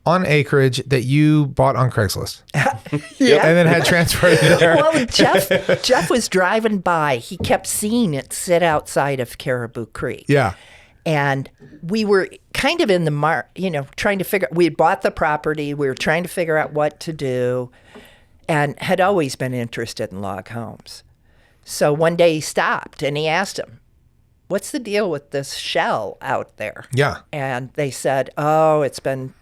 [SPEAKER 2] on acreage that you bought on Craigslist. And then had transferred there.
[SPEAKER 4] Well, Jeff was driving by. He kept seeing it sit outside of Caribou Creek.
[SPEAKER 2] Yeah.
[SPEAKER 4] And we were kind of in the trying to figure, we had bought the property. We were trying to figure out what to do and had always been interested in log homes. So one day he stopped and he asked him, what's the deal with this shell out there?
[SPEAKER 2] Yeah.
[SPEAKER 4] And they said, oh, it's been,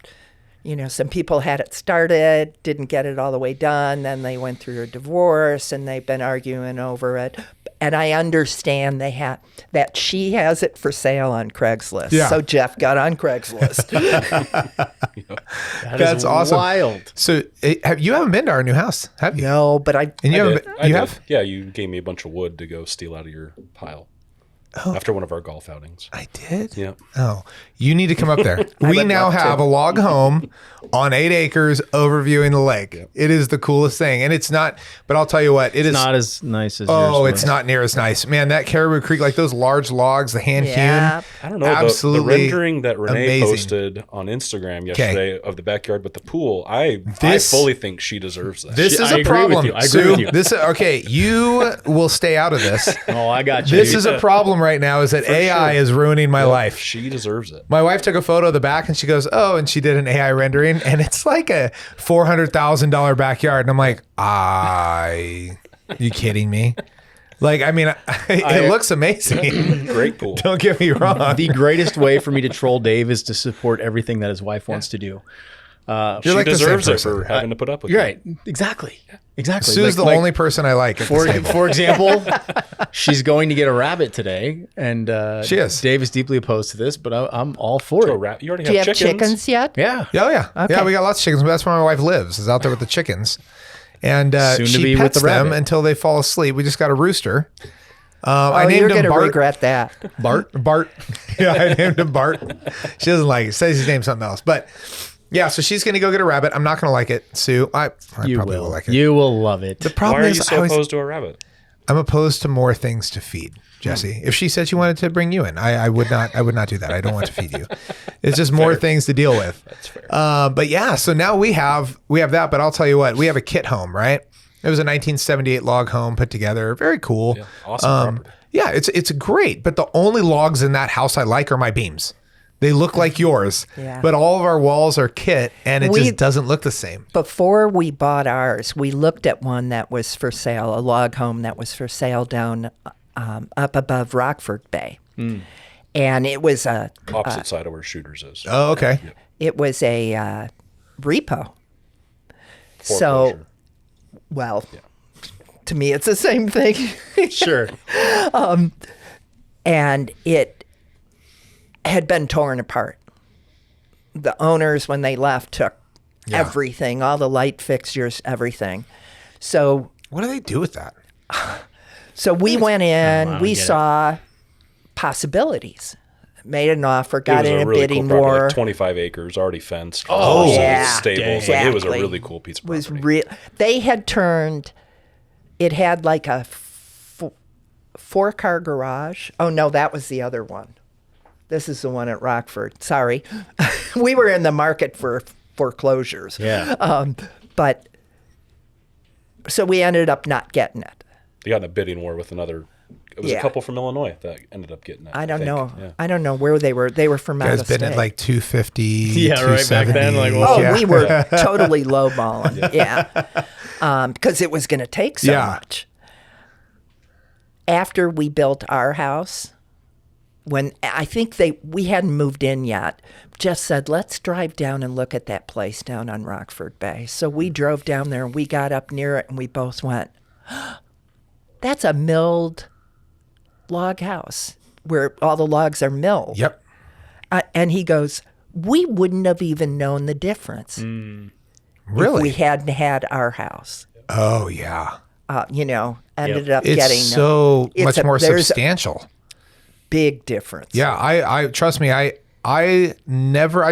[SPEAKER 4] some people had it started, didn't get it all the way done. Then they went through a divorce and they've been arguing over it. And I understand that she has it for sale on Craigslist. Yeah. So Jeff got on Craigslist.
[SPEAKER 2] That's awesome.
[SPEAKER 1] Wild.
[SPEAKER 2] So you haven't been to our new house, have you?
[SPEAKER 4] No, but
[SPEAKER 2] you have?
[SPEAKER 3] Yeah, you gave me a bunch of wood to go steal out of your pile. after one of our golf outings.
[SPEAKER 2] I did?
[SPEAKER 3] Yeah.
[SPEAKER 2] Oh, you need to come up there. We now have a log home on 8 acres overviewing the lake. Yep. It is the coolest thing. And it's not, but I'll tell you what, it's
[SPEAKER 1] not as nice as yours.
[SPEAKER 2] Oh, it's not near as nice. Man, that Caribou Creek, like those large logs, the hand hewn.
[SPEAKER 3] I don't know.
[SPEAKER 2] Absolutely
[SPEAKER 3] the rendering that Renee
[SPEAKER 2] amazing.
[SPEAKER 3] Posted on Instagram yesterday of the backyard with the pool, I fully think she deserves that.
[SPEAKER 2] This is a problem. I agree with you. This, okay, you will stay out of this.
[SPEAKER 1] Oh, I got you.
[SPEAKER 2] This is a problem right now is that AI is ruining my life.
[SPEAKER 3] She deserves it.
[SPEAKER 2] My wife took a photo of the back and she goes, oh, and she did an AI rendering and it's like a $400,000 backyard. And I'm like, you kidding me? Like, I mean, it looks amazing.
[SPEAKER 3] Great pool.
[SPEAKER 2] Don't get me wrong.
[SPEAKER 1] The greatest way for me to troll Dave is to support everything that his wife wants to do.
[SPEAKER 3] She like deserves it for having to put up with it.
[SPEAKER 1] Right. Exactly.
[SPEAKER 2] Sue's the only person I like.
[SPEAKER 1] For example, she's going to get a rabbit today, and
[SPEAKER 2] she is.
[SPEAKER 1] Dave is deeply opposed to this, but I'm all for it.
[SPEAKER 3] You already
[SPEAKER 4] Do you have
[SPEAKER 3] chickens?
[SPEAKER 4] chickens yet?
[SPEAKER 1] Yeah.
[SPEAKER 2] Oh, yeah. Okay. Yeah, we got lots of chickens, but that's where my wife lives, is out there with the chickens. And she pets them until they fall asleep. We just got a rooster. I named
[SPEAKER 4] you're
[SPEAKER 2] him
[SPEAKER 4] going to
[SPEAKER 2] Bart.
[SPEAKER 4] regret that.
[SPEAKER 2] Bart. Yeah, I named him Bart. She doesn't like it. Says his name's something else. But yeah, so she's going to go get a rabbit. I'm not going to like it, Sue. I
[SPEAKER 1] you
[SPEAKER 2] probably
[SPEAKER 1] will
[SPEAKER 2] like it.
[SPEAKER 1] You will love it.
[SPEAKER 2] The problem
[SPEAKER 3] Why are
[SPEAKER 2] is
[SPEAKER 3] you so opposed to a rabbit?
[SPEAKER 2] I'm opposed to more things to feed, Jesse. If she said she wanted to bring you in, I would not do that. I don't want to feed you. It's just more things to deal with.
[SPEAKER 3] That's fair.
[SPEAKER 2] But yeah, so now we have that, but I'll tell you what, we have a kit home, right? It was a 1978 log home put together. Very cool.
[SPEAKER 3] Yeah, awesome property.
[SPEAKER 2] Yeah, it's great, but the only logs in that house I like are my beams. They look like yours, but all of our walls are kit, and it just doesn't look the same.
[SPEAKER 4] Before we bought ours, we looked at one that was for sale, a log home that was for sale down up above Rockford Bay. And it was
[SPEAKER 3] opposite side of where Shooters is.
[SPEAKER 2] Oh, okay.
[SPEAKER 4] It was a repo.
[SPEAKER 3] Foreclosure.
[SPEAKER 4] To me, it's the same thing.
[SPEAKER 1] Sure.
[SPEAKER 4] And it had been torn apart. The owners, when they left, took everything, all the light fixtures, everything. So
[SPEAKER 2] what do they do with that?
[SPEAKER 4] So we went in, we saw possibilities, made an offer, got in a really bidding
[SPEAKER 3] cool
[SPEAKER 4] war.
[SPEAKER 3] Like 25 acres, already fenced.
[SPEAKER 4] Exactly.
[SPEAKER 3] Stables. Like, it was a really cool piece of property.
[SPEAKER 4] They had turned, it had like a 4-car garage. Oh, no, that was the other one. This is the one at Rockford. Sorry. We were in the market for foreclosures.
[SPEAKER 1] Yeah.
[SPEAKER 4] But so we ended up not getting it.
[SPEAKER 3] They got in a bidding war with another. It was a couple from Illinois that ended up getting it.
[SPEAKER 4] I don't know. Yeah. I don't know where they were. They were from out of state.
[SPEAKER 2] Guys been at like 250.
[SPEAKER 1] Yeah, right back then. Like,
[SPEAKER 4] we were totally lowballing. Because it was going to take so much. After we built our house, when I think we hadn't moved in yet, just said, let's drive down and look at that place down on Rockford Bay. So we drove down there and we got up near it and we both went, that's a milled log house where all the logs are milled.
[SPEAKER 2] Yep.
[SPEAKER 4] And he goes, we wouldn't have even known the difference.
[SPEAKER 2] Really?
[SPEAKER 4] If we hadn't had our house.
[SPEAKER 2] Oh, yeah.
[SPEAKER 4] Ended up
[SPEAKER 2] it's
[SPEAKER 4] getting
[SPEAKER 2] so much more substantial.
[SPEAKER 4] Big difference.
[SPEAKER 2] Yeah, I trust me. I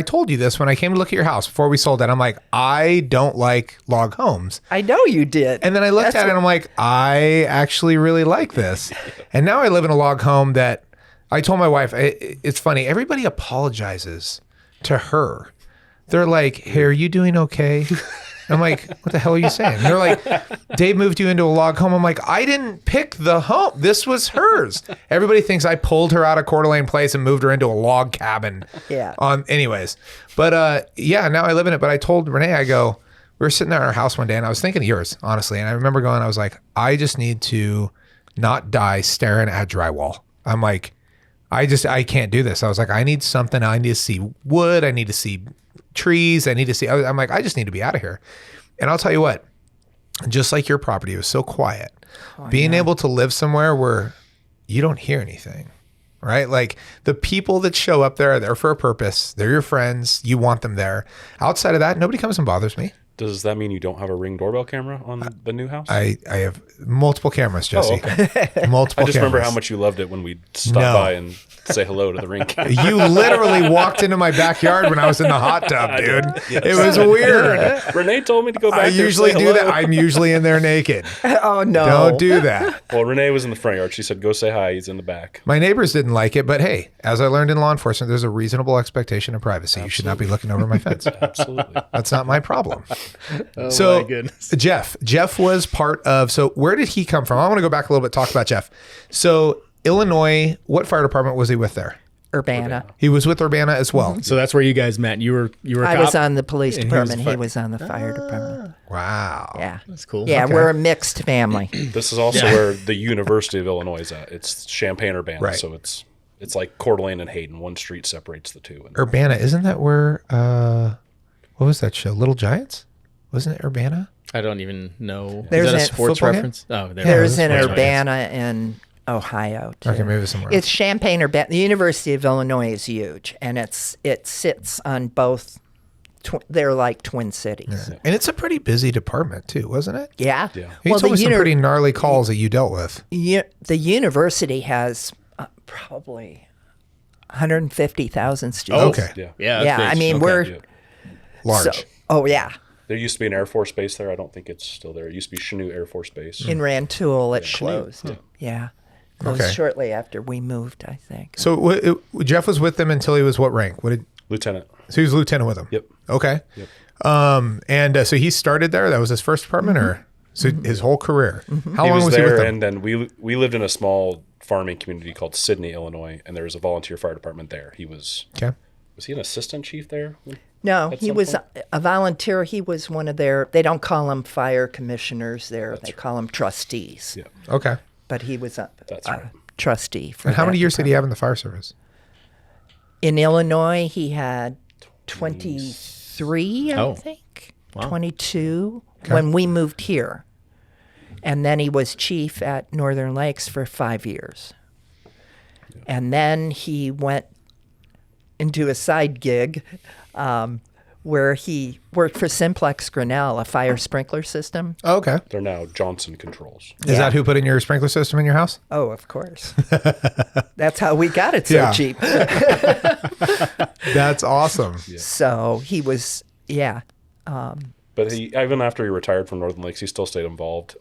[SPEAKER 2] told you this when I came to look at your house before we sold it. I'm like, I don't like log homes.
[SPEAKER 4] I know you did.
[SPEAKER 2] And then I looked at it and I'm like, I actually really like this. And now I live in a log home that I told my wife, it's funny. Everybody apologizes to her. They're like, hey, are you doing okay? I'm like, what the hell are you saying? And they're like, Dave moved you into a log home. I'm like, I didn't pick the home. This was hers. Everybody thinks I pulled her out of Coeur d'Alene Place and moved her into a log cabin.
[SPEAKER 4] Yeah.
[SPEAKER 2] Anyways, but now I live in it. But I told Renee, I go, we were sitting there at our house one day and I was thinking of yours, honestly. And I remember going, I was like, I just need to not die staring at drywall. I'm like, I can't do this. I was like, I need something. I need to see wood. I need to see trees. I need to see, I'm like, I just need to be out of here. And I'll tell you what, just like your property, it was so quiet. Being able to live somewhere where you don't hear anything, right? Like the people that show up there are there for a purpose. They're your friends. You want them there. Outside of that, nobody comes and bothers me.
[SPEAKER 3] Does that mean you don't have a Ring doorbell camera on the new house?
[SPEAKER 2] I have multiple cameras, Jesse.
[SPEAKER 3] Oh, okay.
[SPEAKER 2] Multiple
[SPEAKER 3] I just remember
[SPEAKER 2] cameras.
[SPEAKER 3] how much you loved it when we'd stop by and say hello to the Ring camera.
[SPEAKER 2] You literally walked into my backyard when I was in the hot tub, dude. Yes. It was weird.
[SPEAKER 3] Renee told me to go back
[SPEAKER 2] I
[SPEAKER 3] there
[SPEAKER 2] usually
[SPEAKER 3] and say
[SPEAKER 2] do
[SPEAKER 3] hello.
[SPEAKER 2] that. I'm usually in there naked.
[SPEAKER 4] Oh, no.
[SPEAKER 2] Don't do that.
[SPEAKER 3] Well, Renee was in the front yard. She said, go say hi. He's in the back.
[SPEAKER 2] My neighbors didn't like it, but hey, as I learned in law enforcement, there's a reasonable expectation of privacy.
[SPEAKER 3] Absolutely.
[SPEAKER 2] You should not be looking over my fence.
[SPEAKER 3] Absolutely.
[SPEAKER 2] That's not my problem.
[SPEAKER 1] Oh,
[SPEAKER 2] So,
[SPEAKER 1] my goodness.
[SPEAKER 2] Jeff was part of, so where did he come from? I want to go back a little bit, talk about Jeff. So Illinois, what fire department was he with there?
[SPEAKER 4] Urbana.
[SPEAKER 2] He was with Urbana as well.
[SPEAKER 1] So that's where you guys met. You were a
[SPEAKER 4] I
[SPEAKER 1] cop?
[SPEAKER 4] was on the police
[SPEAKER 1] And he was
[SPEAKER 4] department.
[SPEAKER 1] fire-
[SPEAKER 4] He was on the fire department.
[SPEAKER 2] Wow.
[SPEAKER 4] Yeah.
[SPEAKER 1] That's cool.
[SPEAKER 4] Yeah,
[SPEAKER 2] Okay.
[SPEAKER 4] we're a mixed family.
[SPEAKER 3] This is also where the University of Illinois is at. It's Champaign-Urbana.
[SPEAKER 2] Right.
[SPEAKER 3] So it's like Coeur d'Alene and Hayden. One street separates the two. And
[SPEAKER 2] Urbana, isn't that where, what was that show? Little Giants? Wasn't it Urbana?
[SPEAKER 1] I don't even know.
[SPEAKER 4] There's
[SPEAKER 1] Is that a
[SPEAKER 4] an-
[SPEAKER 1] sports
[SPEAKER 2] football game?
[SPEAKER 1] reference? Oh,
[SPEAKER 4] There's an
[SPEAKER 1] sports reference.
[SPEAKER 4] Urbana in Ohio, too.
[SPEAKER 2] Okay, maybe somewhere
[SPEAKER 4] It's Champaign-Urbana. The University of Illinois is huge, and it sits on both. They're like twin cities.
[SPEAKER 2] Yeah. And it's a pretty busy department too, wasn't it?
[SPEAKER 4] Yeah.
[SPEAKER 3] Yeah.
[SPEAKER 2] You told me some pretty gnarly calls that you dealt with.
[SPEAKER 4] The university has probably 150,000 students.
[SPEAKER 2] Okay.
[SPEAKER 3] yeah.
[SPEAKER 1] Yeah. that's
[SPEAKER 4] Yeah,
[SPEAKER 1] big.
[SPEAKER 4] I mean,
[SPEAKER 1] Okay.
[SPEAKER 4] we're
[SPEAKER 3] Yeah.
[SPEAKER 2] Large.
[SPEAKER 4] So, oh yeah,
[SPEAKER 3] There used to be an Air Force base there. I don't think it's still there. It used to be Chanute Air Force Base.
[SPEAKER 4] in Rantoul it closed. Yeah, closed
[SPEAKER 2] Okay.
[SPEAKER 4] shortly after we moved, I think.
[SPEAKER 2] So Jeff was with them until he was what rank?
[SPEAKER 3] Lieutenant.
[SPEAKER 2] So he was lieutenant with them?
[SPEAKER 3] Yep.
[SPEAKER 2] Okay.
[SPEAKER 3] Yep.
[SPEAKER 2] And so he started there? That was his first department or so his whole career? How long was he
[SPEAKER 3] there,
[SPEAKER 2] with them?
[SPEAKER 3] and then we lived in a small farming community called Sidney, Illinois, and there was a volunteer fire department there. He was he an assistant chief there?
[SPEAKER 4] No,
[SPEAKER 3] At
[SPEAKER 4] he
[SPEAKER 3] some
[SPEAKER 4] was
[SPEAKER 3] point?
[SPEAKER 4] a volunteer. He was one of their. They don't call them fire commissioners there. They call them trustees.
[SPEAKER 3] Yeah.
[SPEAKER 2] Okay.
[SPEAKER 4] But he was a
[SPEAKER 3] That's right.
[SPEAKER 4] trustee. For
[SPEAKER 2] And how
[SPEAKER 4] that
[SPEAKER 2] many years did he
[SPEAKER 4] department.
[SPEAKER 2] have in the fire service?
[SPEAKER 4] In Illinois, he had 23,
[SPEAKER 1] Oh.
[SPEAKER 4] I think.
[SPEAKER 1] Wow.
[SPEAKER 4] 22 when we moved here. And then he was chief at Northern Lakes for 5 years. And then he went into a side gig where he worked for Simplex Grinnell, a fire sprinkler system.
[SPEAKER 2] Oh, okay.
[SPEAKER 3] They're now Johnson Controls.
[SPEAKER 2] Is that who put in your sprinkler system in your house?
[SPEAKER 4] Oh, of course. That's how we got it so
[SPEAKER 2] Yeah.
[SPEAKER 4] cheap.
[SPEAKER 2] That's awesome.
[SPEAKER 4] So he was,
[SPEAKER 3] But he, even after he retired from Northern Lakes, he still stayed involved.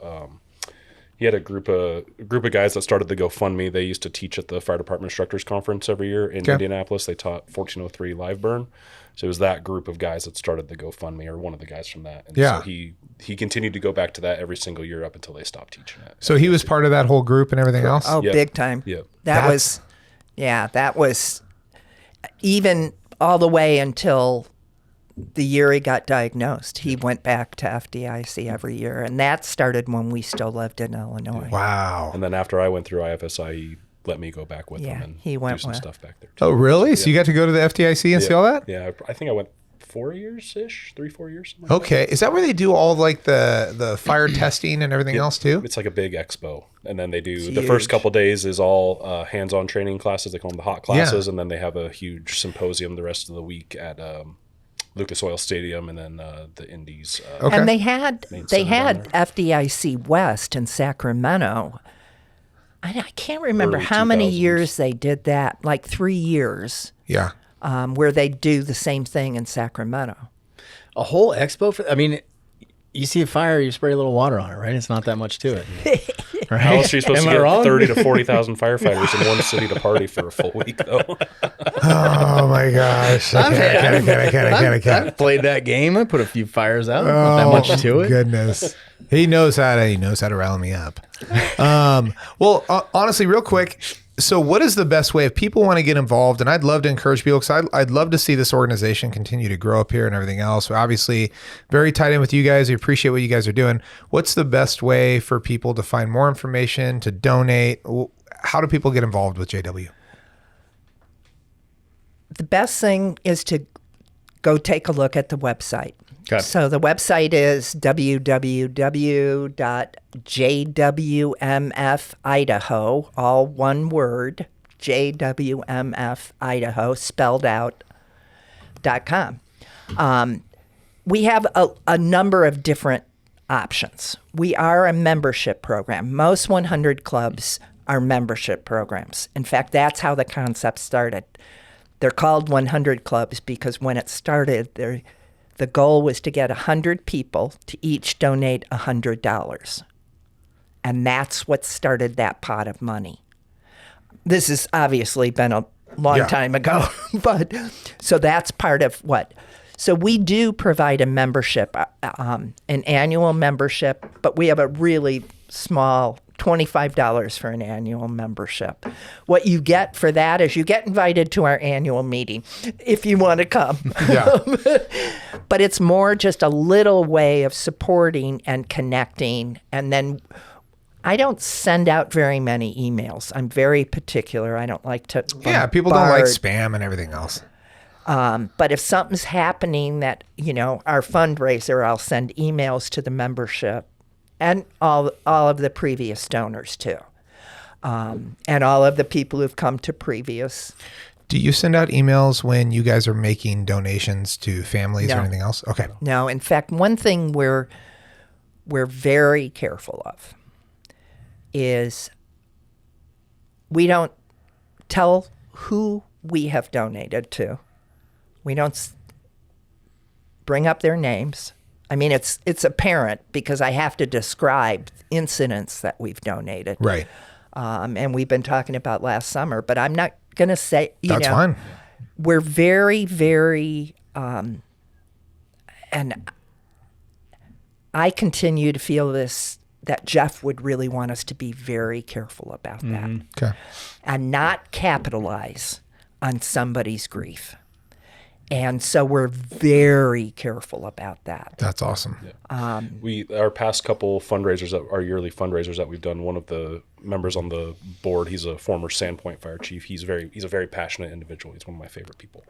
[SPEAKER 3] He had a group of guys that started the GoFundMe. They used to teach at the Fire Department Instructors Conference every year in Indianapolis. They taught 1403 live burn. So it was that group of guys that started the GoFundMe, or one of the guys from that. And so he continued to go back to that every single year up until they stopped teaching it.
[SPEAKER 2] So he was part of that whole group and everything else?
[SPEAKER 4] oh,
[SPEAKER 3] Yep.
[SPEAKER 4] big time.
[SPEAKER 3] Yep.
[SPEAKER 4] That was even all the way until the year he got diagnosed. He went back to FDIC every year, and that started when we still lived in Illinois.
[SPEAKER 2] Wow.
[SPEAKER 3] And then after I went through IFSI, he let me go back with
[SPEAKER 4] Yeah,
[SPEAKER 3] him and
[SPEAKER 4] he went
[SPEAKER 3] do some
[SPEAKER 4] with-
[SPEAKER 3] stuff back there too.
[SPEAKER 2] Oh, really? So you got to go to the FDIC and see all that?
[SPEAKER 3] Yeah, I think I went 4 years-ish, 3-4 years. Something like
[SPEAKER 2] Okay. Is that where they do all like the fire testing and everything else too?
[SPEAKER 3] that. It's like a big expo. And then they do, the
[SPEAKER 4] huge.
[SPEAKER 3] first couple days is all hands-on training classes. They call them the hot classes. And then they have a huge symposium the rest of the week at Lucas Oil Stadium, and then the Indies.
[SPEAKER 2] Okay.
[SPEAKER 4] And they had
[SPEAKER 3] Main center down
[SPEAKER 4] FDIC West in Sacramento. I can't remember
[SPEAKER 3] Early
[SPEAKER 4] how many
[SPEAKER 3] 2000s.
[SPEAKER 4] years they did that, like 3 years,
[SPEAKER 2] Yeah.
[SPEAKER 4] where they do the same thing in Sacramento.
[SPEAKER 1] A whole expo for, I mean, you see a fire, you spray a little water on it, right? It's not that much to it. Right?
[SPEAKER 3] How else are you supposed
[SPEAKER 1] Am
[SPEAKER 3] to
[SPEAKER 1] I
[SPEAKER 3] get
[SPEAKER 1] wrong?
[SPEAKER 3] 30 to 40,000 firefighters in one city to party for a full week, though?
[SPEAKER 2] Oh my gosh. I can't.
[SPEAKER 1] I've played that game. I put a few fires out. Not that much to it.
[SPEAKER 2] Goodness. He knows how to rile me up. Honestly, real quick. So what is the best way if people want to get involved? And I'd love to encourage people because I'd love to see this organization continue to grow up here and everything else. We're obviously very tied in with you guys. We appreciate what you guys are doing. What's the best way for people to find more information, to donate? How do people get involved with JW?
[SPEAKER 4] The best thing is to go take a look at the website.
[SPEAKER 1] Okay.
[SPEAKER 4] So the website is www.jwmfidaho, all one word, jwmfidaho, spelled out, .com. we have a number of different options. We are a membership program. Most 100 clubs are membership programs. In fact, that's how the concept started. They're called 100 clubs because when it started, the goal was to get 100 people to each donate $100. And that's what started that pot of money. This has obviously been a long time ago, but so that's part of what. So we do provide a membership, an annual membership, but we have a really small $25 for an annual membership. What you get for that is you get invited to our annual meeting if you want to come. Yeah. But it's more just a little way of supporting and connecting. And then I don't send out very many emails. I'm very particular. I don't like to bombard.
[SPEAKER 2] Yeah, people don't like spam and everything else.
[SPEAKER 4] But if something's happening that, our fundraiser, I'll send emails to the membership and all of the previous donors too. And all of the people who've come to previous.
[SPEAKER 2] Do you send out emails when you guys are making donations to families or anything else? Okay.
[SPEAKER 4] No. In fact, one thing we're very careful of is we don't tell who we have donated to. We don't bring up their names. I mean, it's apparent because I have to describe incidents that we've donated.
[SPEAKER 2] Right.
[SPEAKER 4] And we've been talking about last summer, but I'm not going to say,
[SPEAKER 2] That's fine.
[SPEAKER 4] We're very, very, and I continue to feel that Jeff would really want us to be very careful about that.
[SPEAKER 2] Okay.
[SPEAKER 4] And not capitalize on somebody's grief. And so we're very careful about that.
[SPEAKER 2] That's awesome.
[SPEAKER 3] Yeah. Our past couple fundraisers, our yearly fundraisers that we've done, one of the members on the board, he's a former Sandpoint fire chief. He's a very passionate individual. He's one of my favorite people.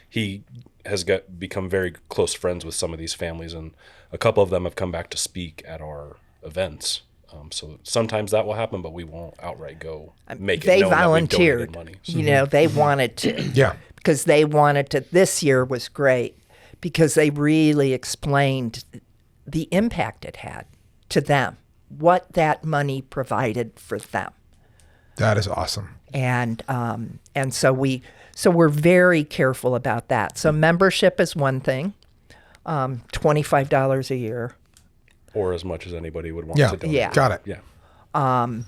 [SPEAKER 3] He has become very close friends with some of these families, and a couple of them have come back to speak at our events. So sometimes that will happen, but we won't outright go make it known that we've donated money. So.
[SPEAKER 4] They wanted to.
[SPEAKER 2] Yeah.
[SPEAKER 4] Because they wanted to. This year was great because they really explained the impact it had to them, what that money provided for them.
[SPEAKER 2] That is awesome.
[SPEAKER 4] And so we're very careful about that. So membership is one thing, $25 a year.
[SPEAKER 3] Or as much as anybody would want to donate.
[SPEAKER 4] Yeah.
[SPEAKER 2] Got it.
[SPEAKER 3] Yeah.
[SPEAKER 4] And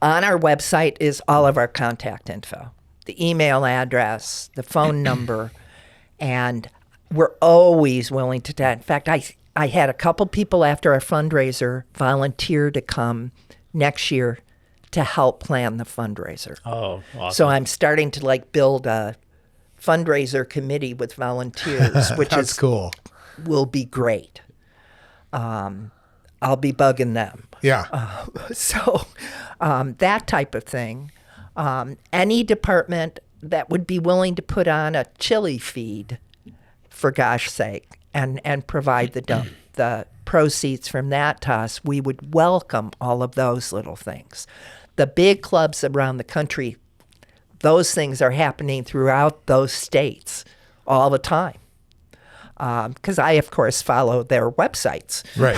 [SPEAKER 4] on our website is all of our contact info. The email address, the phone number, and we're always willing to do that. In fact, I had a couple people after our fundraiser volunteer to come next year to help plan the fundraiser.
[SPEAKER 1] Oh, awesome.
[SPEAKER 4] So I'm starting to build a fundraiser committee with volunteers, which
[SPEAKER 2] That's cool.
[SPEAKER 4] Will be great. I'll be bugging them.
[SPEAKER 2] Yeah.
[SPEAKER 4] So that type of thing. Any department that would be willing to put on a chili feed, for gosh sake, and provide the proceeds from that to us, we would welcome all of those little things. The big clubs around the country, those things are happening throughout those states all the time. Because I, of course, follow their websites.
[SPEAKER 2] Right.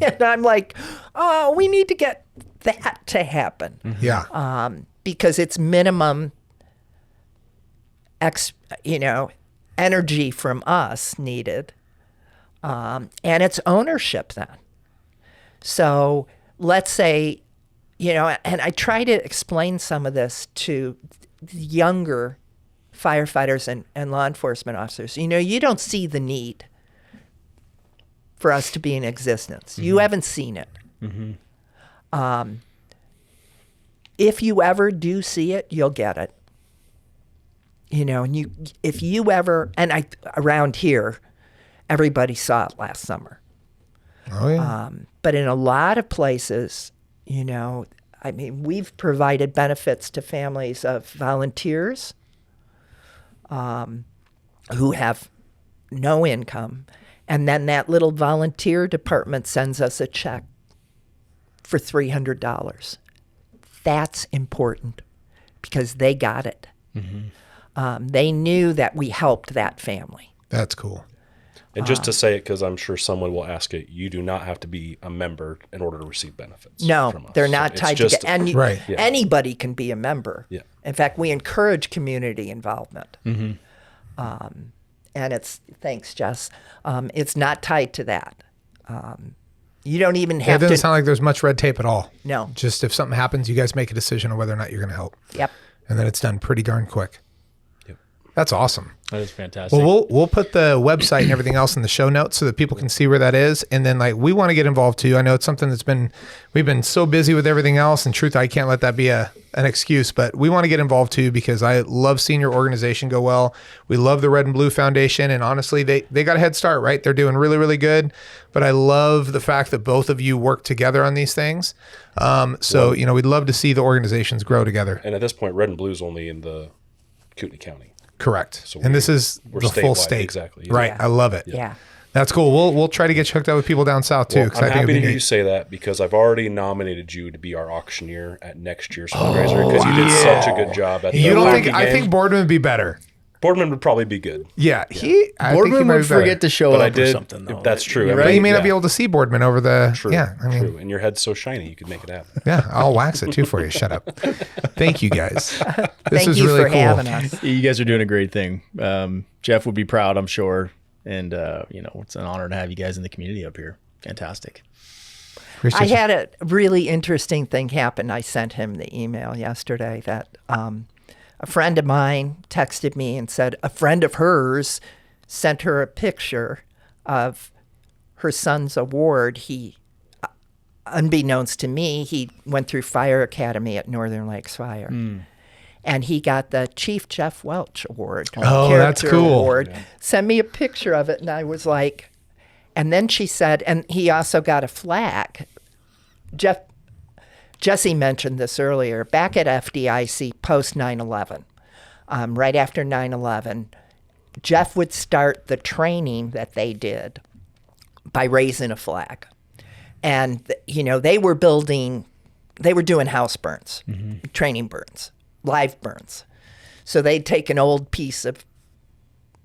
[SPEAKER 4] And I'm like, oh, we need to get that to happen.
[SPEAKER 2] Yeah.
[SPEAKER 4] Because it's minimum, energy from us needed. And it's ownership then. So let's say, and I try to explain some of this to younger firefighters and law enforcement officers. You don't see the need for us to be in existence. Mm-hmm. You haven't seen it. Mm-hmm. If you ever do see it, you'll get it. And if you ever, and around here, everybody saw it last summer.
[SPEAKER 2] Oh yeah.
[SPEAKER 4] But in a lot of places, we've provided benefits to families of volunteers who have no income. And then that little volunteer department sends us a check for $300. That's important because they got it. Mm-hmm. They knew that we helped that family.
[SPEAKER 2] That's cool.
[SPEAKER 3] And just to say it, because I'm sure someone will ask it, you do not have to be a member in order to receive benefits.
[SPEAKER 4] No,
[SPEAKER 3] from us.
[SPEAKER 4] they're not tied to
[SPEAKER 2] right.
[SPEAKER 4] Anybody can be a member.
[SPEAKER 3] Yeah.
[SPEAKER 4] In fact, we encourage community involvement. And thanks, Jess. It's not tied to that. You don't even have to.
[SPEAKER 2] It doesn't sound like there's much red tape at all.
[SPEAKER 4] No.
[SPEAKER 2] Just if something happens, you guys make a decision on whether or not you're going to help.
[SPEAKER 4] Yep.
[SPEAKER 2] And then it's done pretty darn quick.
[SPEAKER 3] Yep.
[SPEAKER 2] That's awesome.
[SPEAKER 1] That is fantastic.
[SPEAKER 2] Well, we'll put the website and everything else in the show notes so that people can see where that is. And then we want to get involved too. I know it's something we've been so busy with everything else. In truth, I can't let that be an excuse, but we want to get involved too because I love seeing your organization go well. We love the Red and Blue Foundation. And honestly, they got a head start, right? They're doing really, really good. But I love the fact that both of you work together on these things. We'd love to see the organizations grow together.
[SPEAKER 3] And at this point, Red and Blue is only in the Kootenai County.
[SPEAKER 2] Correct.
[SPEAKER 3] So
[SPEAKER 2] this is the full
[SPEAKER 3] statewide,
[SPEAKER 2] state.
[SPEAKER 3] exactly.
[SPEAKER 2] Right.
[SPEAKER 4] Yeah.
[SPEAKER 2] I love it.
[SPEAKER 4] Yeah.
[SPEAKER 2] That's cool. We'll try to get you hooked up with people down south too.
[SPEAKER 3] Well, I'm happy to hear you say that because I've already nominated you to be our auctioneer at next year's fundraiser because you did such a good job at the
[SPEAKER 2] You don't think?
[SPEAKER 3] game.
[SPEAKER 2] I think Boardman would be better.
[SPEAKER 3] Boardman would probably be good.
[SPEAKER 2] Yeah,
[SPEAKER 1] Boardman would forget to show
[SPEAKER 3] But I
[SPEAKER 1] up or
[SPEAKER 3] did.
[SPEAKER 1] something, though.
[SPEAKER 3] That's true.
[SPEAKER 2] But you may not be able to see Boardman over the.
[SPEAKER 3] True.
[SPEAKER 2] Yeah,
[SPEAKER 3] true. And your head's so shiny, you could make it happen.
[SPEAKER 2] Yeah, I'll wax it too for you. Shut up. Thank you guys. This
[SPEAKER 4] Thank
[SPEAKER 2] is
[SPEAKER 4] you
[SPEAKER 2] really
[SPEAKER 4] for
[SPEAKER 2] cool.
[SPEAKER 4] having us.
[SPEAKER 1] You guys are doing a great thing. Jeff would be proud, I'm sure. And, it's an honor to have you guys in the community up here. Fantastic.
[SPEAKER 2] Appreciate
[SPEAKER 4] I
[SPEAKER 2] you.
[SPEAKER 4] had a really interesting thing happen. I sent him the email yesterday that a friend of mine texted me and said a friend of hers sent her a picture of her son's award. He, unbeknownst to me, he went through Fire Academy at Northern Lakes Fire. And he got the Chief Jeff Welch Award.
[SPEAKER 2] Oh, that's
[SPEAKER 4] Character
[SPEAKER 2] cool.
[SPEAKER 4] Award. Yeah. Send me a picture of it. And I was like, and then she said, and he also got a flag. Jesse mentioned this earlier. Back at FDIC post 9/11, right after 9/11, Jeff would start the training that they did by raising a flag. And, they were doing house burns, training burns, live burns. So they'd take an old piece of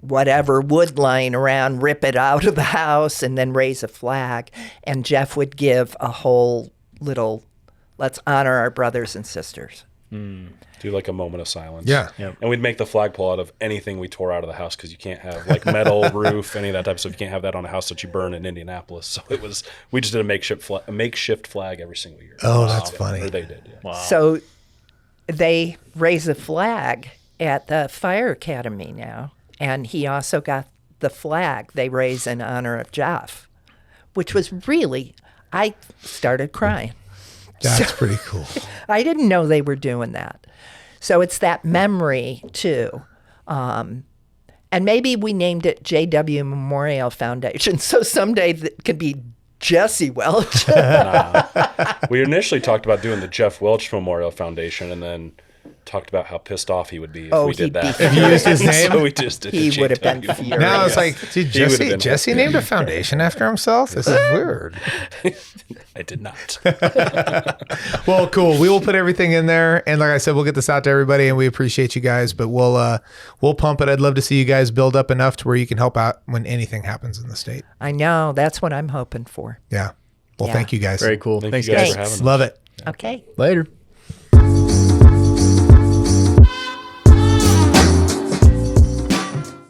[SPEAKER 4] whatever wood lying around, rip it out of the house, and then raise a flag. And Jeff would give a whole little, let's honor our brothers and sisters.
[SPEAKER 3] Do like a moment of silence.
[SPEAKER 2] Yeah.
[SPEAKER 1] Yep.
[SPEAKER 3] And we'd make the flagpole out of anything we tore out of the house because you can't have like metal roof, any of that type of stuff. You can't have that on a house that you burn in Indianapolis. So we just did a makeshift flag every single year.
[SPEAKER 2] Oh, that's funny.
[SPEAKER 3] Or they did. Yeah.
[SPEAKER 1] Wow.
[SPEAKER 4] So they raise a flag at the Fire Academy now. And he also got the flag they raise in honor of Jeff, which was really, I started crying.
[SPEAKER 2] That's pretty cool.
[SPEAKER 4] I didn't know they were doing that. So it's that memory, too. And maybe we named it JW Memorial Foundation, so someday it could be Jesse Welch.
[SPEAKER 3] We initially talked about doing the Jeff Welch Memorial Foundation and then talked about how pissed off he would be if we did that.
[SPEAKER 2] If you used his name?
[SPEAKER 3] So we just did
[SPEAKER 4] He
[SPEAKER 3] the
[SPEAKER 4] would have been
[SPEAKER 3] JW.
[SPEAKER 4] furious.
[SPEAKER 2] Now it's like, dude,
[SPEAKER 3] He would've been
[SPEAKER 2] Jesse named a foundation after himself? This is weird.
[SPEAKER 3] I did not.
[SPEAKER 2] Well, cool. We will put everything in there. And like I said, we'll get this out to everybody and we appreciate you guys, but we'll pump it. I'd love to see you guys build up enough to where you can help out when anything happens in the state.
[SPEAKER 4] I know. That's what I'm hoping for.
[SPEAKER 2] Yeah. Well,
[SPEAKER 4] Yeah.
[SPEAKER 2] thank you guys.
[SPEAKER 1] Very cool.
[SPEAKER 3] Thank
[SPEAKER 1] Thanks,
[SPEAKER 3] you guys
[SPEAKER 1] guys.
[SPEAKER 3] for having us.
[SPEAKER 2] Love it.
[SPEAKER 4] Okay.
[SPEAKER 1] Later.